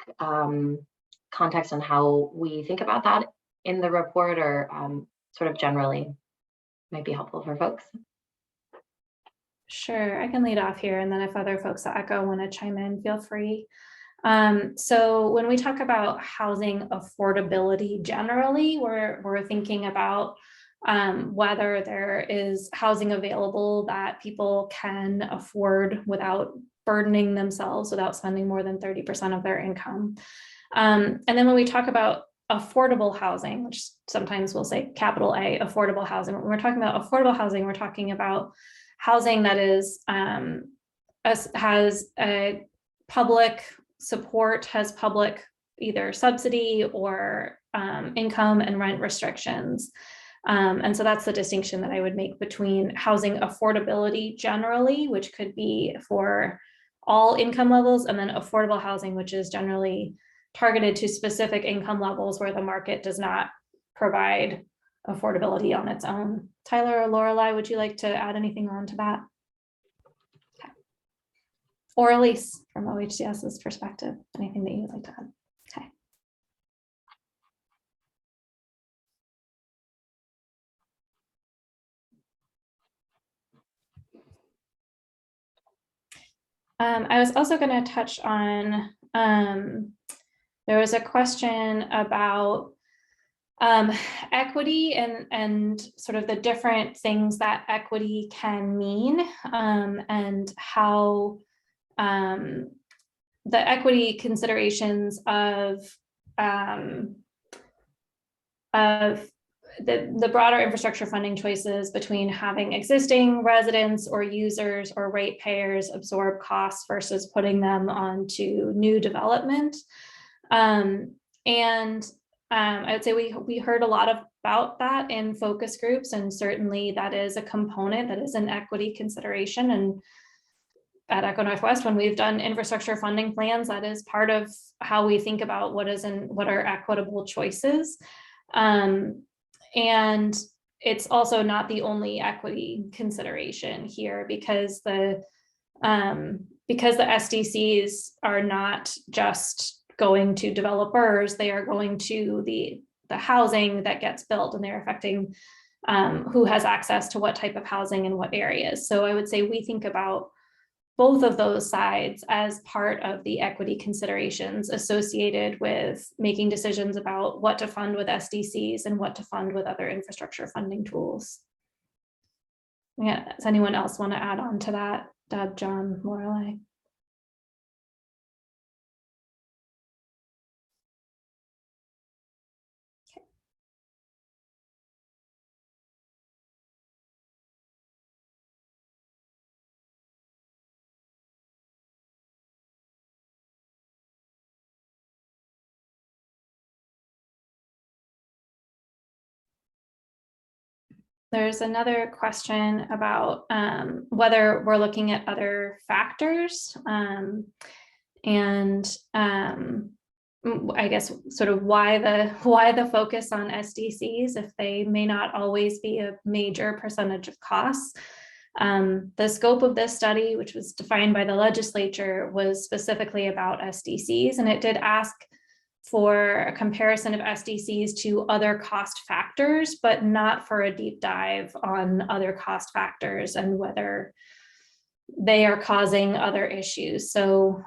context on how we think about that in the report, or sort of generally might be helpful for folks. Sure, I can lead off here, and then if other folks at ECHO want to chime in, feel free. So when we talk about housing affordability generally, we're thinking about whether there is housing available that people can afford without burdening themselves, without spending more than 30% of their income. And then when we talk about affordable housing, which sometimes we'll say capital A, affordable housing, when we're talking about affordable housing, we're talking about housing that is has a public support, has public either subsidy or income and rent restrictions. And so that's the distinction that I would make between housing affordability generally, which could be for all income levels, and then affordable housing, which is generally targeted to specific income levels where the market does not provide affordability on its own. Tyler or Lorelei, would you like to add anything on to that? Okay. Or Elise, from OHCS's perspective, anything that you'd like to add? Okay. I was also going to touch on, there was a question about equity and sort of the different things that equity can mean, and how the equity considerations of the broader infrastructure funding choices between having existing residents or users or ratepayers absorb costs versus putting them onto new development. I would say we heard a lot of about that in focus groups, and certainly that is a component, that is an equity consideration. And at Echo Northwest, when we've done infrastructure funding plans, that is part of how we think about what are equitable choices. And it's also not the only equity consideration here, because the SDCs are not just going to developers, they are going to the housing that gets built, and they're affecting who has access to what type of housing in what areas. So I would say we think about both of those sides as part of the equity considerations associated with making decisions about what to fund with SDCs and what to fund with other infrastructure funding tools. Yeah, does anyone else want to add on to that? Deb, John, Lorelei? There's another question about whether we're looking at other factors, and I guess sort of why the focus on SDCs if they may not always be a major percentage of costs. The scope of this study, which was defined by the legislature, was specifically about SDCs, and it did ask for a comparison of SDCs to other cost factors, but not for a deep dive on other cost factors and whether they are causing other issues. So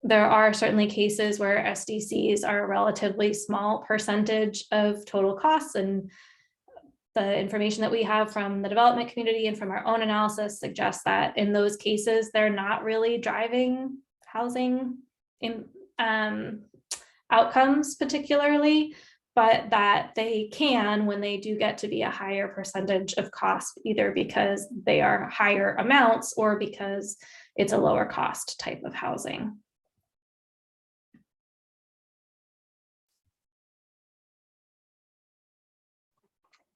there are certainly cases where SDCs are a relatively small percentage of total costs, and the information that we have from the development community and from our own analysis suggests that in those cases, they're not really driving housing outcomes particularly, but that they can when they do get to be a higher percentage of cost, either because they are higher amounts or because it's a lower cost type of housing.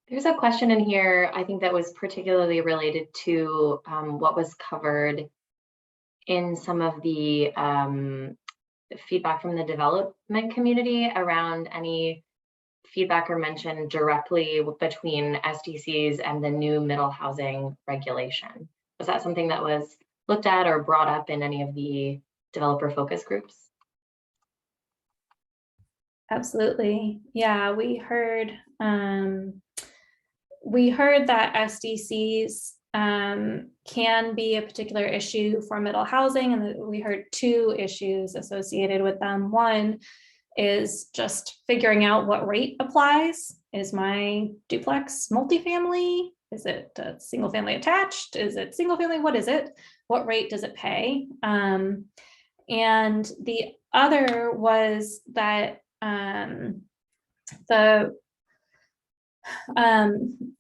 There's a question in here, I think that was particularly related to what was covered in some of the feedback from the development community around any feedback or mention directly between SDCs and the new middle housing regulation. Was that something that was looked at or brought up in any of the developer focus groups? Absolutely. Yeah, we heard that SDCs can be a particular issue for middle housing, and we heard two issues associated with them. One is just figuring out what rate applies. Is my duplex multifamily? Is it single family attached? Is it single family? What is it? What rate does it pay? And the other was that the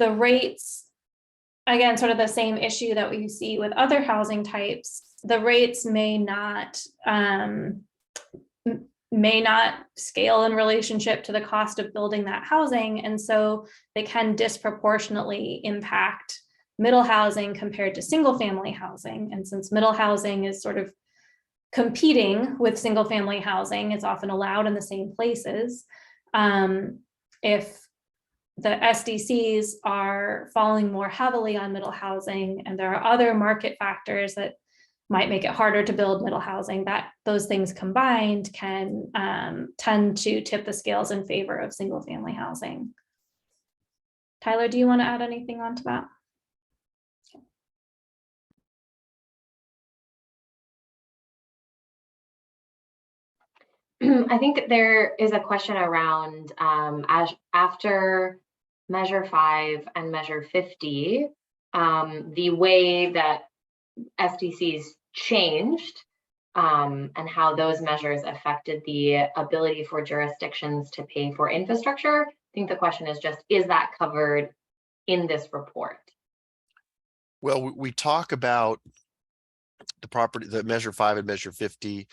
rates, again, sort of the same issue that we see with other housing types, the rates may not scale in relationship to the cost of building that housing. And so they can disproportionately impact middle housing compared to single family housing. And since middle housing is sort of competing with single family housing, it's often allowed in the same places. If the SDCs are falling more heavily on middle housing, and there are other market factors that might make it harder to build middle housing, that those things combined can tend to tip the scales in favor of single family housing. Tyler, do you want to add anything onto that? I think there is a question around after Measure 5 and Measure 50, the way that SDCs changed and how those measures affected the ability for jurisdictions to pay for infrastructure. I think the question is just, is that covered in this report? Well, we talk about the Measure 5 and Measure 50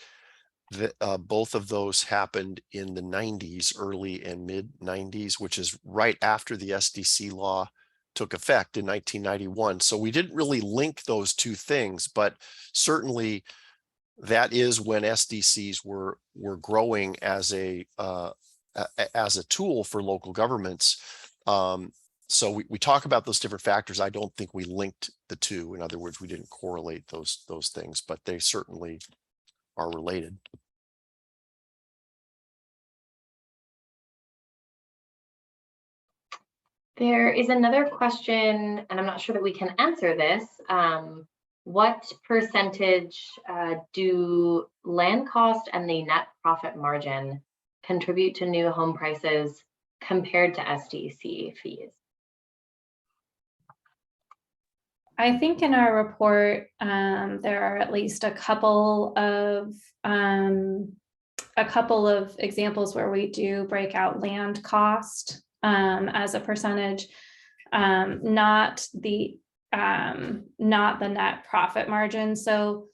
both of those happened in the 90s, early and mid 90s, which is right after the SDC law took effect in 1991. So we didn't really link those two things, but certainly that is when SDCs were growing as a tool for local governments. So we talk about those different factors. I don't think we linked the two. In other words, we didn't correlate those things, but they certainly are related. There is another question, and I'm not sure that we can answer this. What percentage do land cost and the net profit margin contribute to new home prices compared to SDC fees? I think in our report, there are at least a couple of examples where we do break out land cost as a percentage, not the net profit margin. So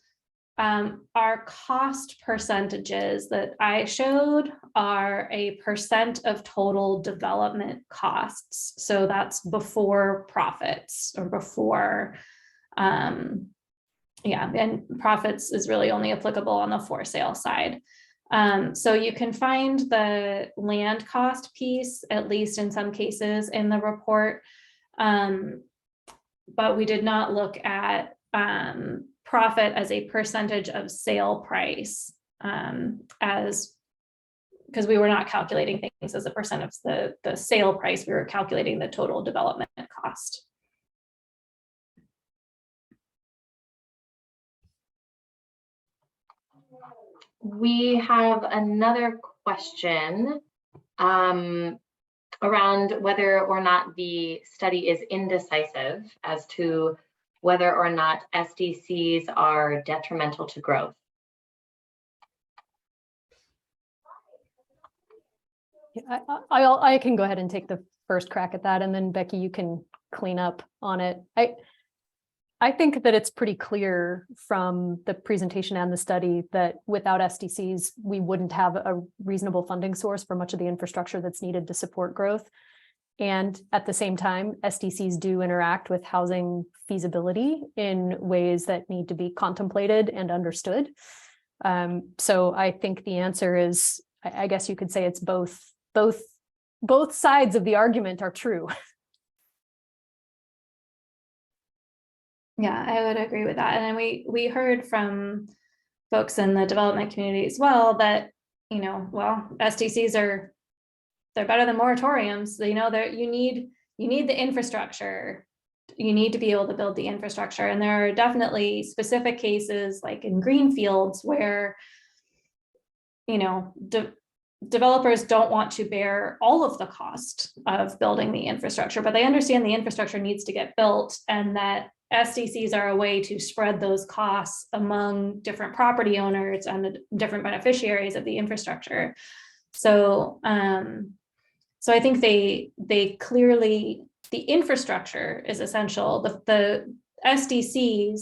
our cost percentages that I showed are a percent of total development costs. So that's before profits or before, and profits is really only applicable on the for sale side. So you can find the land cost piece, at least in some cases in the report. But we did not look at profit as a percentage of sale price because we were not calculating things as a percent of the sale price. We were calculating the total development cost. We have another question around whether or not the study is indecisive as to whether or not SDCs are detrimental to growth. I can go ahead and take the first crack at that, and then Becky, you can clean up on it. I think that it's pretty clear from the presentation and the study that without SDCs, we wouldn't have a reasonable funding source for much of the infrastructure that's needed to support growth. And at the same time, SDCs do interact with housing feasibility in ways that need to be contemplated and understood. So I think the answer is, I guess you could say it's both sides of the argument are true. Yeah, I would agree with that. And we heard from folks in the development community as well that, SDCs they're better than moratoriums. You need the infrastructure. You need to be able to build the infrastructure. And there are definitely specific cases like in greenfields where, developers don't want to bear all of the cost of building the infrastructure, but they understand the infrastructure needs to get built and that SDCs are a way to spread those costs among different property owners and the different beneficiaries of the infrastructure. So, so I think they clearly, the infrastructure is essential. The SDCs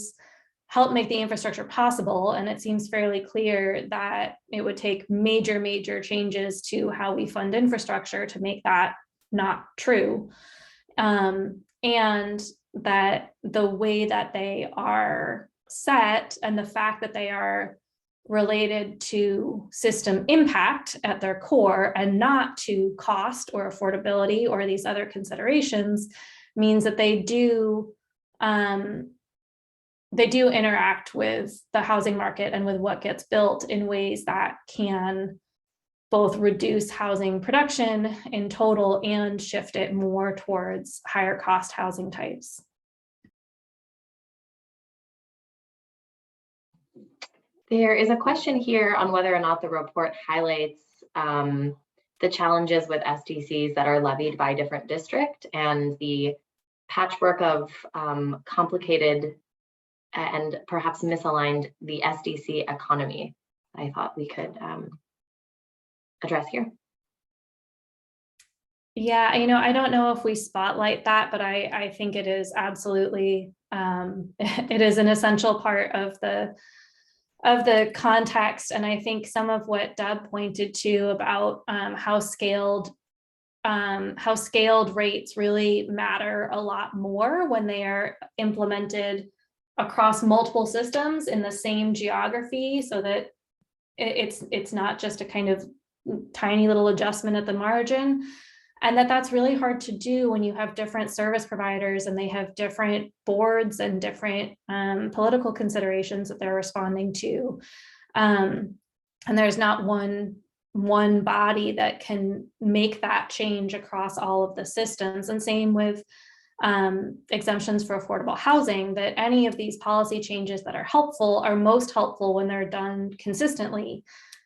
help make the infrastructure possible, and it seems fairly clear that it would take major changes to how we fund infrastructure to make that not true. And that the way that they are set and the fact that they are related to system impact at their core and not to cost or affordability or these other considerations means that they do interact with the housing market and with what gets built in ways that can both reduce housing production in total and shift it more towards higher cost housing types. There is a question here on whether or not the report highlights the challenges with SDCs that are levied by different districts and the patchwork of complicated and perhaps misaligned the SDC economy. I thought we could address here. Yeah, I don't know if we spotlight that, but I think it is absolutely, it is an essential part of the the context. And I think some of what Deb pointed to about how scaled rates really matter a lot more when they are implemented across multiple systems in the same geography, so that it's not just a kind of tiny little adjustment at the margin. And that's really hard to do when you have different service providers and they have different boards and different political considerations that they're responding to. And there's not one body that can make that change across all of the systems. And same with exemptions for affordable housing, that any of these policy changes that are helpful are most helpful when they're done consistently.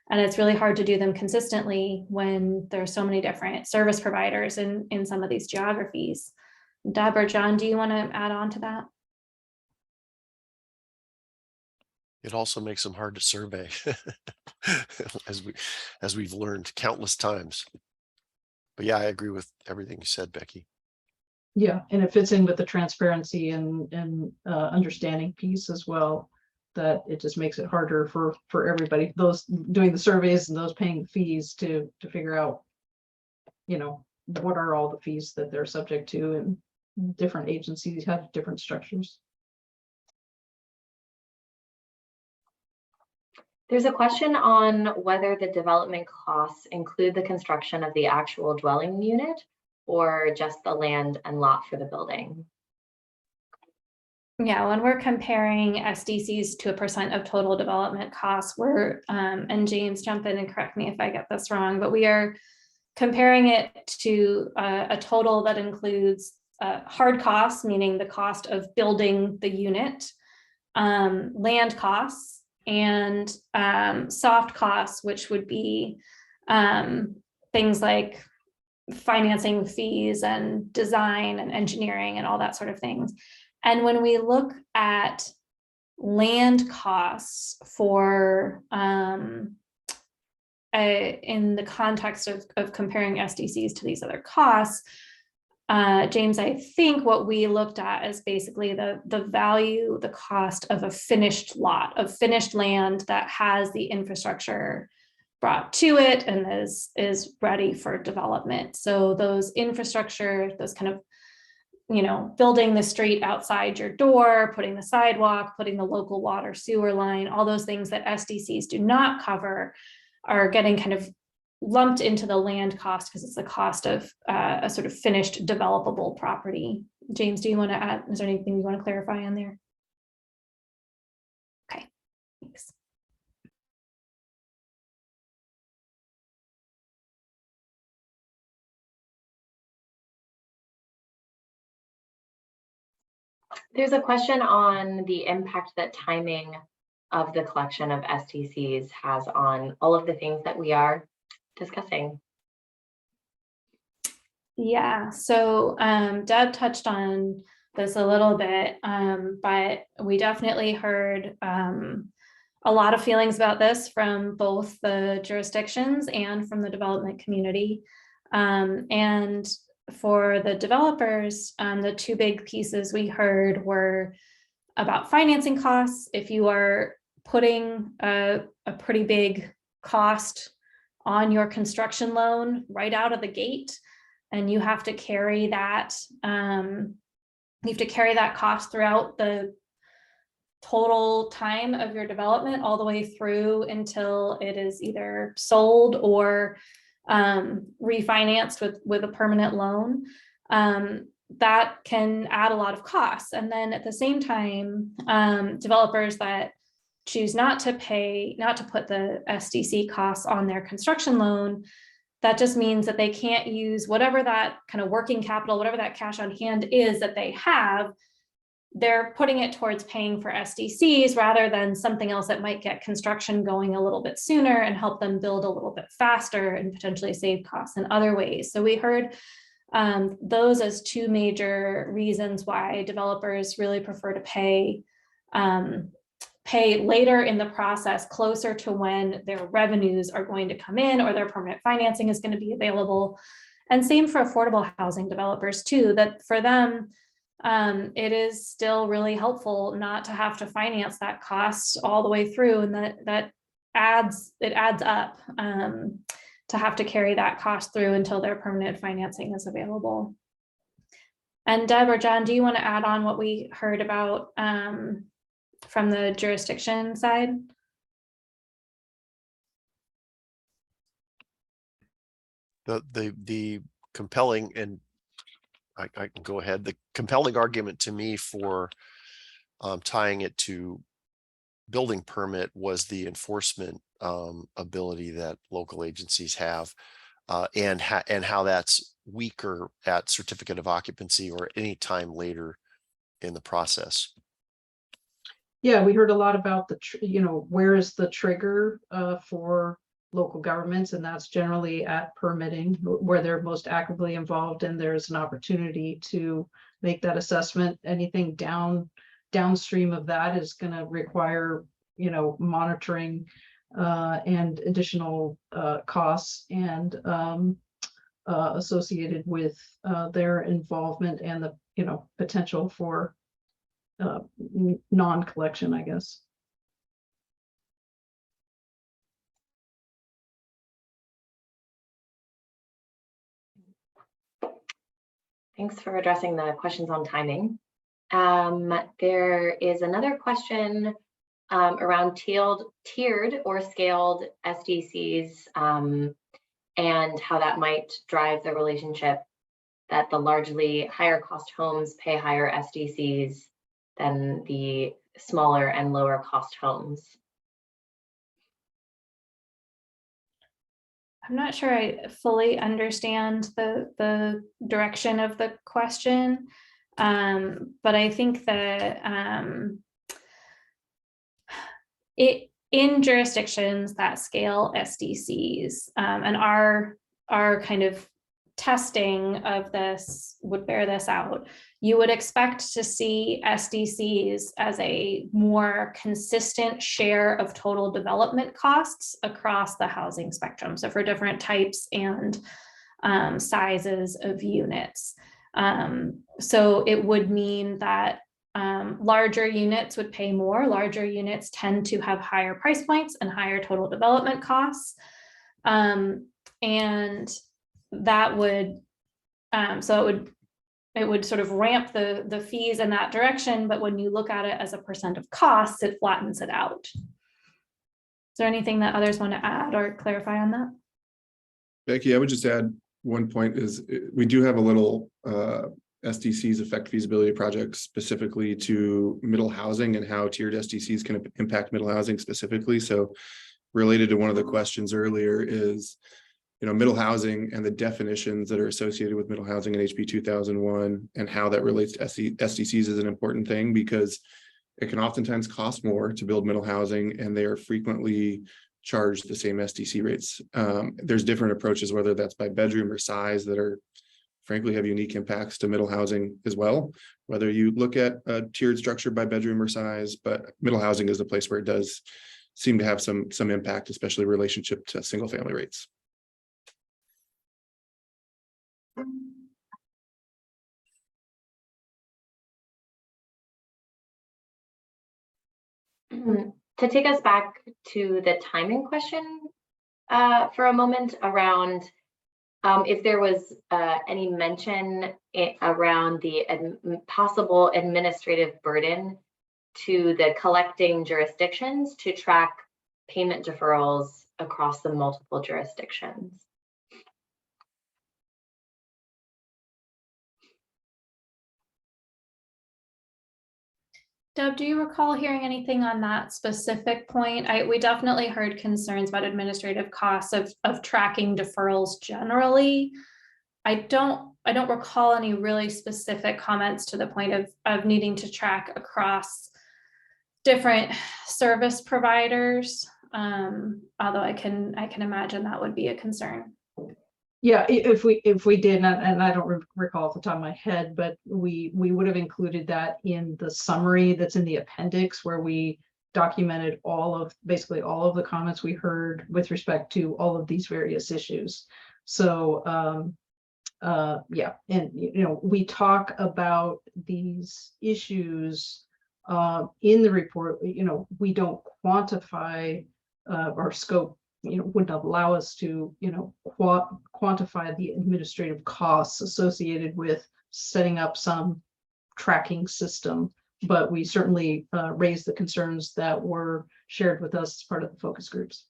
And it's really hard to do them consistently when there's so many different service providers in some of these geographies. Deb or John, do you want to add on to that? It also makes them hard to survey, as we've learned countless times. But yeah, I agree with everything you said, Becky. Yeah, and it fits in with the transparency and understanding piece as well, that it just makes it harder for everybody, those doing the surveys and those paying the fees to figure out, you know, what are all the fees that they're subject to, and different agencies have different structures. There's a question on whether the development costs include the construction of the actual dwelling unit or just the land and lot for the building. Yeah, when we're comparing SDCs to a % of total development costs, we're, and James, jump in and correct me if I get this wrong, but we are comparing it to a total that includes hard costs, meaning the cost of building the unit, land costs, and soft costs, which would be things like financing fees and design and engineering and all that sort of things. And when we look at land costs for in the context of comparing SDCs to these other costs, James, I think what we looked at is basically the value, the cost of a finished lot, of finished land that has the infrastructure brought to it and is ready for development. So those infrastructure, those kind of, you know, building the street outside your door, putting the sidewalk, putting the local water sewer line, all those things that SDCs do not cover are getting kind of lumped into the land cost because it's the cost of a sort of finished developable property. James, do you want to add, is there anything you want to clarify on there? Okay, thanks. There's a question on the impact that timing of the collection of SDCs has on all of the things that we are discussing. Yeah, so Deb touched on this a little bit, but we definitely heard a lot of feelings about this from both the jurisdictions and from the development community. And for the developers, the two big pieces we heard were about financing costs. If you are putting a pretty big cost on your construction loan right out of the gate, and you have to carry that, cost throughout the total time of your development, all the way through until it is either sold or refinanced with a permanent loan, that can add a lot of costs. And then at the same time, developers that choose not to put the SDC costs on their construction loan, that just means that they can't use whatever that kind of working capital, whatever that cash on hand is that they have, they're putting it towards paying for SDCs rather than something else that might get construction going a little bit sooner and help them build a little bit faster and potentially save costs in other ways. So we heard those as two major reasons why developers really prefer to pay later in the process, closer to when their revenues are going to come in or their permanent financing is going to be available. And same for affordable housing developers too, that for them, it is still really helpful not to have to finance that cost all the way through, and that adds up to have to carry that cost through until their permanent financing is available. And Deb or John, do you want to add on what we heard about from the jurisdiction side? The compelling, and I can go ahead, the compelling argument to me for tying it to building permit was the enforcement ability that local agencies have, and how that's weaker at certificate of occupancy or any time later in the process. Yeah, we heard a lot about where is the trigger for local governments, and that's generally at permitting, where they're most actively involved, and there's an opportunity to make that assessment. Anything downstream of that is going to require, monitoring and additional costs and associated with their involvement and the potential for non-collection, I guess. Thanks for addressing the questions on timing. There is another question around tiered or scaled SDCs and how that might drive the relationship that the largely higher cost homes pay higher SDCs than the smaller and lower cost homes. I'm not sure I fully understand the direction of the question, but I think that in jurisdictions that scale SDCs, and our kind of testing of this would bear this out, you would expect to see SDCs as a more consistent share of total development costs across the housing spectrum. So for different types and sizes of units. So it would mean that larger units would pay more. Larger units tend to have higher price points and higher total development costs. And that would, so it would sort of ramp the fees in that direction, but when you look at it as a percent of costs, it flattens it out. Is there anything that others want to add or clarify on that? Becky, I would just add one point is we do have a little SDCs affect feasibility projects specifically to middle housing and how tiered SDCs can impact middle housing specifically. So related to one of the questions earlier is, middle housing and the definitions that are associated with middle housing in HB 2001 and how that relates to SDCs is an important thing, because it can oftentimes cost more to build middle housing and they are frequently charged the same SDC rates. There's different approaches, whether that's by bedroom or size, that are frankly have unique impacts to middle housing as well, whether you look at a tiered structure by bedroom or size, but middle housing is a place where it does seem to have some impact, especially in relationship to single family rates. To take us back to the timing question for a moment around if there was any mention around the possible administrative burden to the collecting jurisdictions to track payment deferrals across the multiple jurisdictions. Deb, do you recall hearing anything on that specific point? We definitely heard concerns about administrative costs of tracking deferrals generally. I don't recall any really specific comments to the point of needing to track across different service providers. Although I can imagine that would be a concern. Yeah, if we did, and I don't recall off the top of my head, but we would have included that in the summary that's in the appendix, where we documented basically all of the comments we heard with respect to all of these various issues. So Yeah, and we talk about these issues in the report. We don't quantify our scope. Wouldn't allow us to quantify the administrative costs associated with setting up some tracking system, but we certainly raised the concerns that were shared with us as part of the focus groups.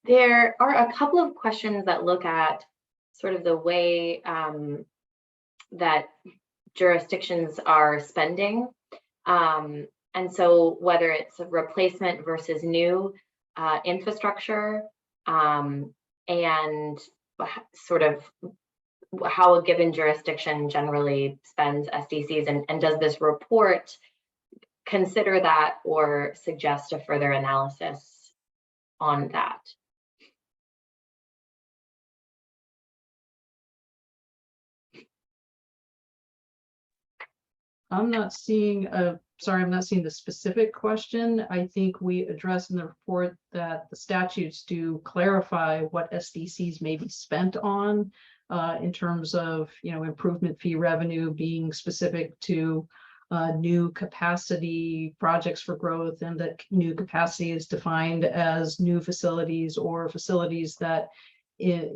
There are a couple of questions that look at sort of the way that jurisdictions are spending. And so whether it's a replacement versus new infrastructure, and sort of how a given jurisdiction generally spends SDCs, and does this report consider that or suggest a further analysis on that? I'm not seeing the specific question. I think we address in the report that the statutes do clarify what SDCs may be spent on in terms of, improvement fee revenue being specific to new capacity projects for growth, and that new capacity is defined as new facilities or facilities that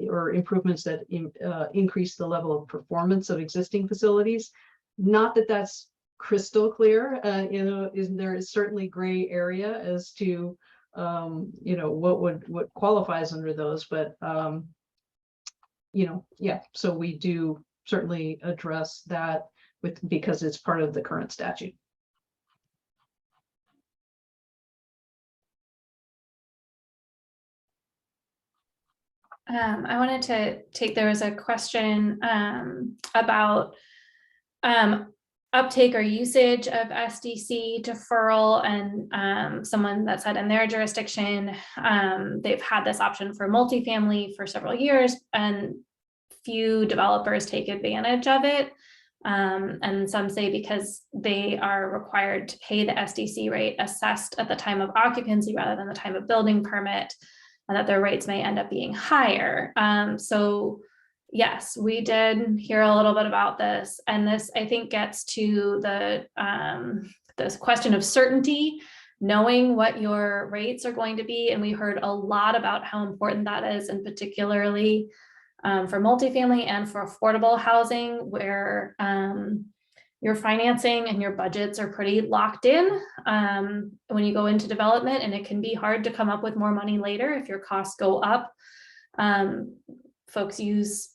or improvements that increase the level of performance of existing facilities. Not that that's crystal clear, there is certainly gray area as to what qualifies under those, but yeah, so we do certainly address that because it's part of the current statute. I wanted to take, there was a question about uptake or usage of SDC deferral, and someone that said in their jurisdiction, they've had this option for multifamily for several years, and few developers take advantage of it. And some say because they are required to pay the SDC rate assessed at the time of occupancy rather than the time of building permit, and that their rates may end up being higher. So yes, we did hear a little bit about this, and this I think gets to the this question of certainty, knowing what your rates are going to be. And we heard a lot about how important that is, and particularly for multifamily and for affordable housing, where your financing and your budgets are pretty locked in when you go into development, and it can be hard to come up with more money later if your costs go up. Folks use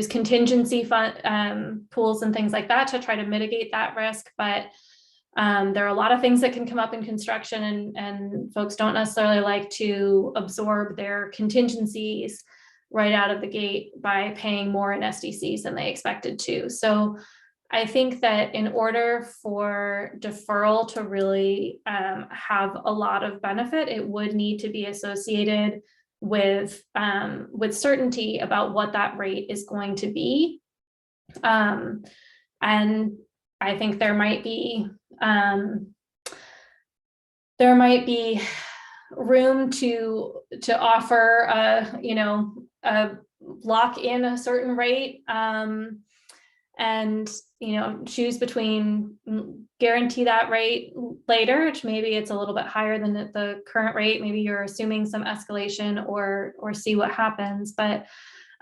contingency fund pools and things like that to try to mitigate that risk, but there are a lot of things that can come up in construction, and folks don't necessarily like to absorb their contingencies right out of the gate by paying more in SDCs than they expected to. So I think that in order for deferral to really have a lot of benefit, it would need to be associated with certainty about what that rate is going to be. And I think there might be room to offer lock in a certain rate, and choose between guarantee that rate later, which maybe it's a little bit higher than the current rate. Maybe you're assuming some escalation, or see what happens. But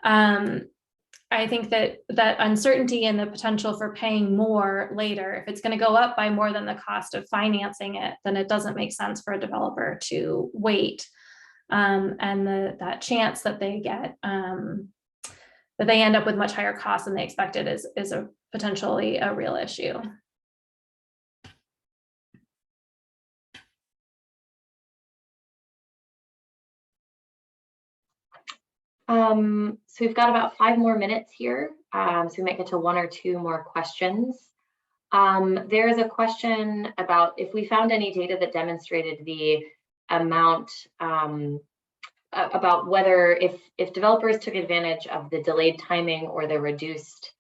I think that uncertainty and the potential for paying more later, if it's going to go up by more than the cost of financing it, then it doesn't make sense for a developer to wait. And that chance that they get, that they end up with much higher costs than they expected is a potentially a real issue. So we've got about 5 more minutes here. So we might get to 1 or 2 more questions. There is a question about if we found any data that demonstrated the amount about whether if developers took advantage of the delayed timing or the reduced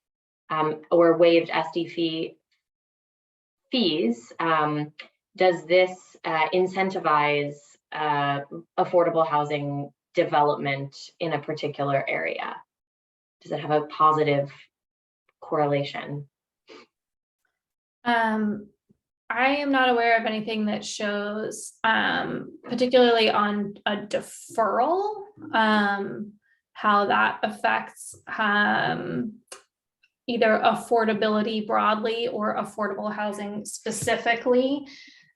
or waived SD fees, does this incentivize affordable housing development in a particular area? Does it have a positive correlation? I am not aware of anything that shows, particularly on a deferral, how that affects either affordability broadly or affordable housing specifically.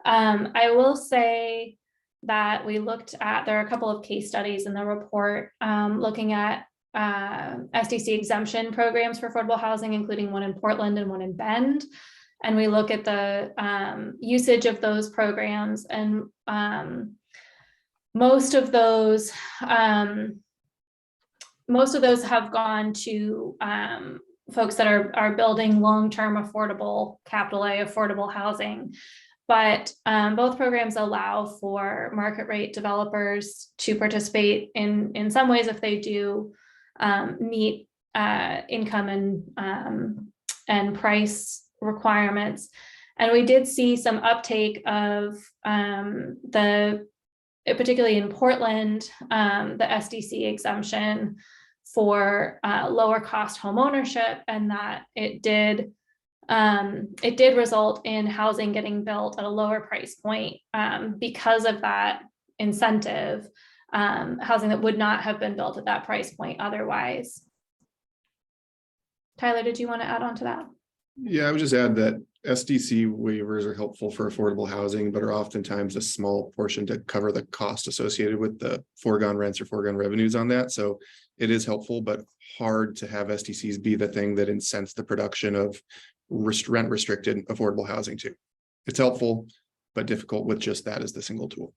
I will say that we looked at, there are a couple of case studies in the report looking at SDC exemption programs for affordable housing, including one in Portland and one in Bend. And we look at the usage of those programs, and most of those have gone to folks that are building long-term affordable, capital A affordable housing. But both programs allow for market rate developers to participate in some ways if they do meet income and price requirements. And we did see some uptake of particularly in Portland, the SDC exemption for lower cost home ownership, and that it did result in housing getting built at a lower price point because of that incentive, housing that would not have been built at that price point otherwise. Tyler, did you want to add on to that? Yeah, I would just add that SDC waivers are helpful for affordable housing, but are oftentimes a small portion to cover the cost associated with the foregone rents or foregone revenues on that. So it is helpful, but hard to have SDCs be the thing that incents the production of rent restricted affordable housing too. It's helpful, but difficult with just that as the single tool.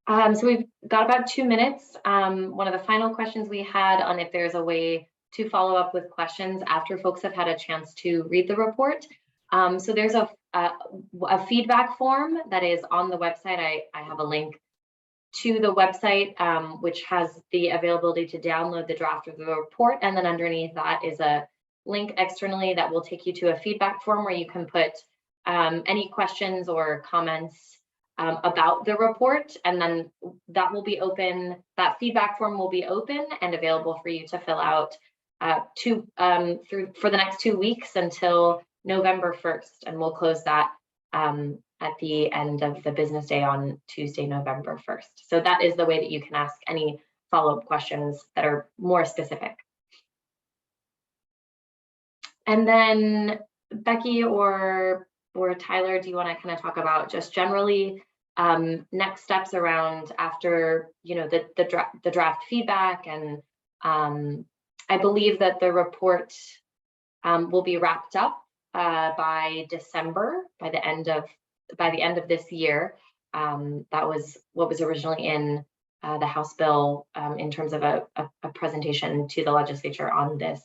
So we've got about 2 minutes. One of the final questions we had on if there's a way to follow up with questions after folks have had a chance to read the report. So there's a feedback form that is on the website. I have a link to the website, which has the availability to download the draft of the report. And then underneath that is a link externally that will take you to a feedback form where you can put any questions or comments about the report, and then that will be open. That feedback form will be open and available for you to fill out for the next 2 weeks until November 1st, and we'll close that at the end of the business day on Tuesday, November 1st. So that is the way that you can ask any follow-up questions that are more specific. And then Becky or Tyler, do you want to kind of talk about just generally next steps around after the draft feedback? And I believe that the report will be wrapped up by December, by the end of this year. That was what was originally in the House bill in terms of a presentation to the legislature on this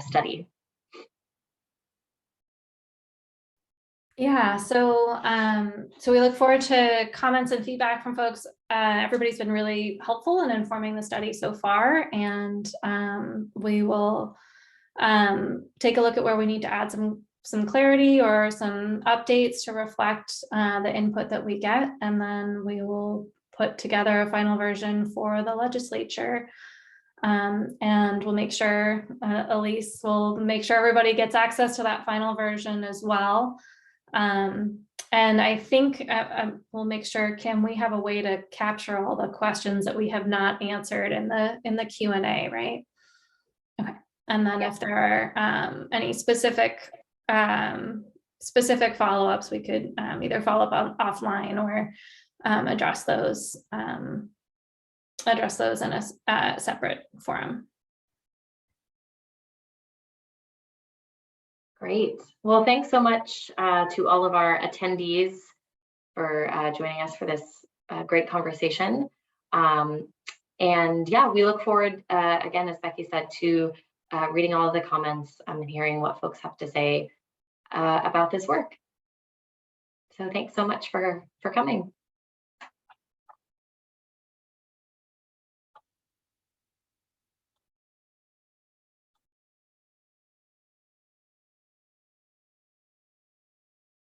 study. Yeah, so we look forward to comments and feedback from folks. Everybody's been really helpful in informing the study so far, and we will take a look at where we need to add some clarity or some updates to reflect the input that we get, and then we will put together a final version for the legislature. And we'll make sure, Elise will make sure everybody gets access to that final version as well. And I think we'll make sure, Kim, we have a way to capture all the questions that we have not answered in the Q&A, right? Okay. And then if there are any specific follow-ups, we could either follow up offline or address those in a separate forum. Great. Well, thanks so much to all of our attendees for joining us for this great conversation. And yeah, we look forward, again, as Becky said, to reading all of the comments and hearing what folks have to say about this work. So thanks so much for coming.